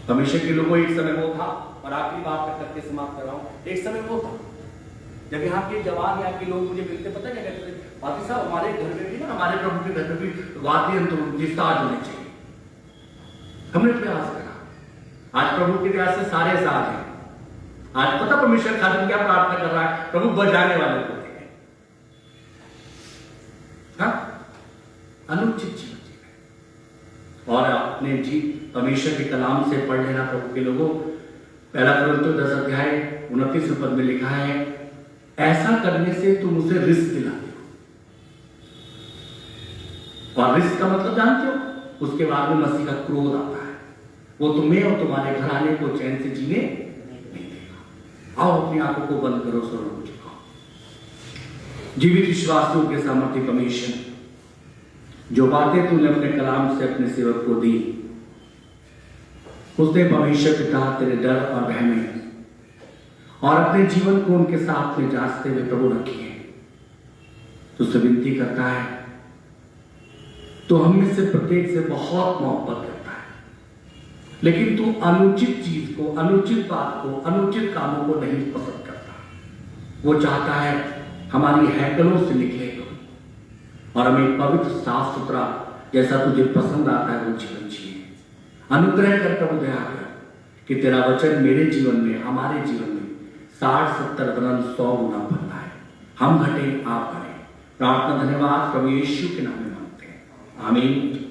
हमेशा के लोगों, एक समय वो था, और आखिरी बात मैं करके समाप्त कर रहा हूं, एक समय वो था जब यहाँ के जवान, यहाँ के लोग मुझे मिलते, पता क्या कहते थे, बाकी साहब हमारे घर में भी ना, हमारे प्रभु के घर में भी वाद्य यंत्र विस्तार होने चाहिए। हमने प्रयास करा, आज प्रभु के प्रयास से सारे साथ हैं। आज पता परमेश्वर खादिम क्या प्रार्थना कर रहा है? प्रभु बजाने वाले को देखे, अनुचित जीवन जीवन, और अपने जी परमेश्वर के कलाम से पढ़ लेना। प्रभु के लोगों, पहला कुरिन्थियों 10 अध्याय 29 पद में लिखा है, ऐसा करने से तुम उसे रिस्क दिलाते हो। और रिस्क का मतलब जानते हो, उसके बाद में मसीह का क्रोध आता है, वो तुम्हें और तुम्हारे घराने को चैन से जीने नहीं देगा। आओ अपनी आंखों को बंद करो, स्वरों को झुकाओ। जीवित विश्वासियों के सामर्थ्य परमेश्वर, जो बातें तूने अपने कलाम से अपने सेवक को दी, उसने परमेश्वर पिता तेरे डर और भय में और अपने जीवन को उनके साथ में जांचते हुए प्रभु रखी है। तुझसे विनती करता है, तो हम में से प्रत्येक से बहुत मोहब्बत करता है, लेकिन तू अनुचित चीज को, अनुचित बात को, अनुचित कामों को नहीं पसंद करता। वो चाहता है हमारी हैकलों से निकले और हमें पवित्र साफ सुथरा जैसा तुझे पसंद आता है वो जीवन जिए। अनुग्रह कर प्रभु, दया कर कि तेरा वचन मेरे जीवन में, हमारे जीवन में 60, 70 वरन 100 गुना बनता है। हम घटे, आप बढ़े। प्रार्थना धन्यवाद प्रभु यीशु के नाम में मांगते हैं, आमीन।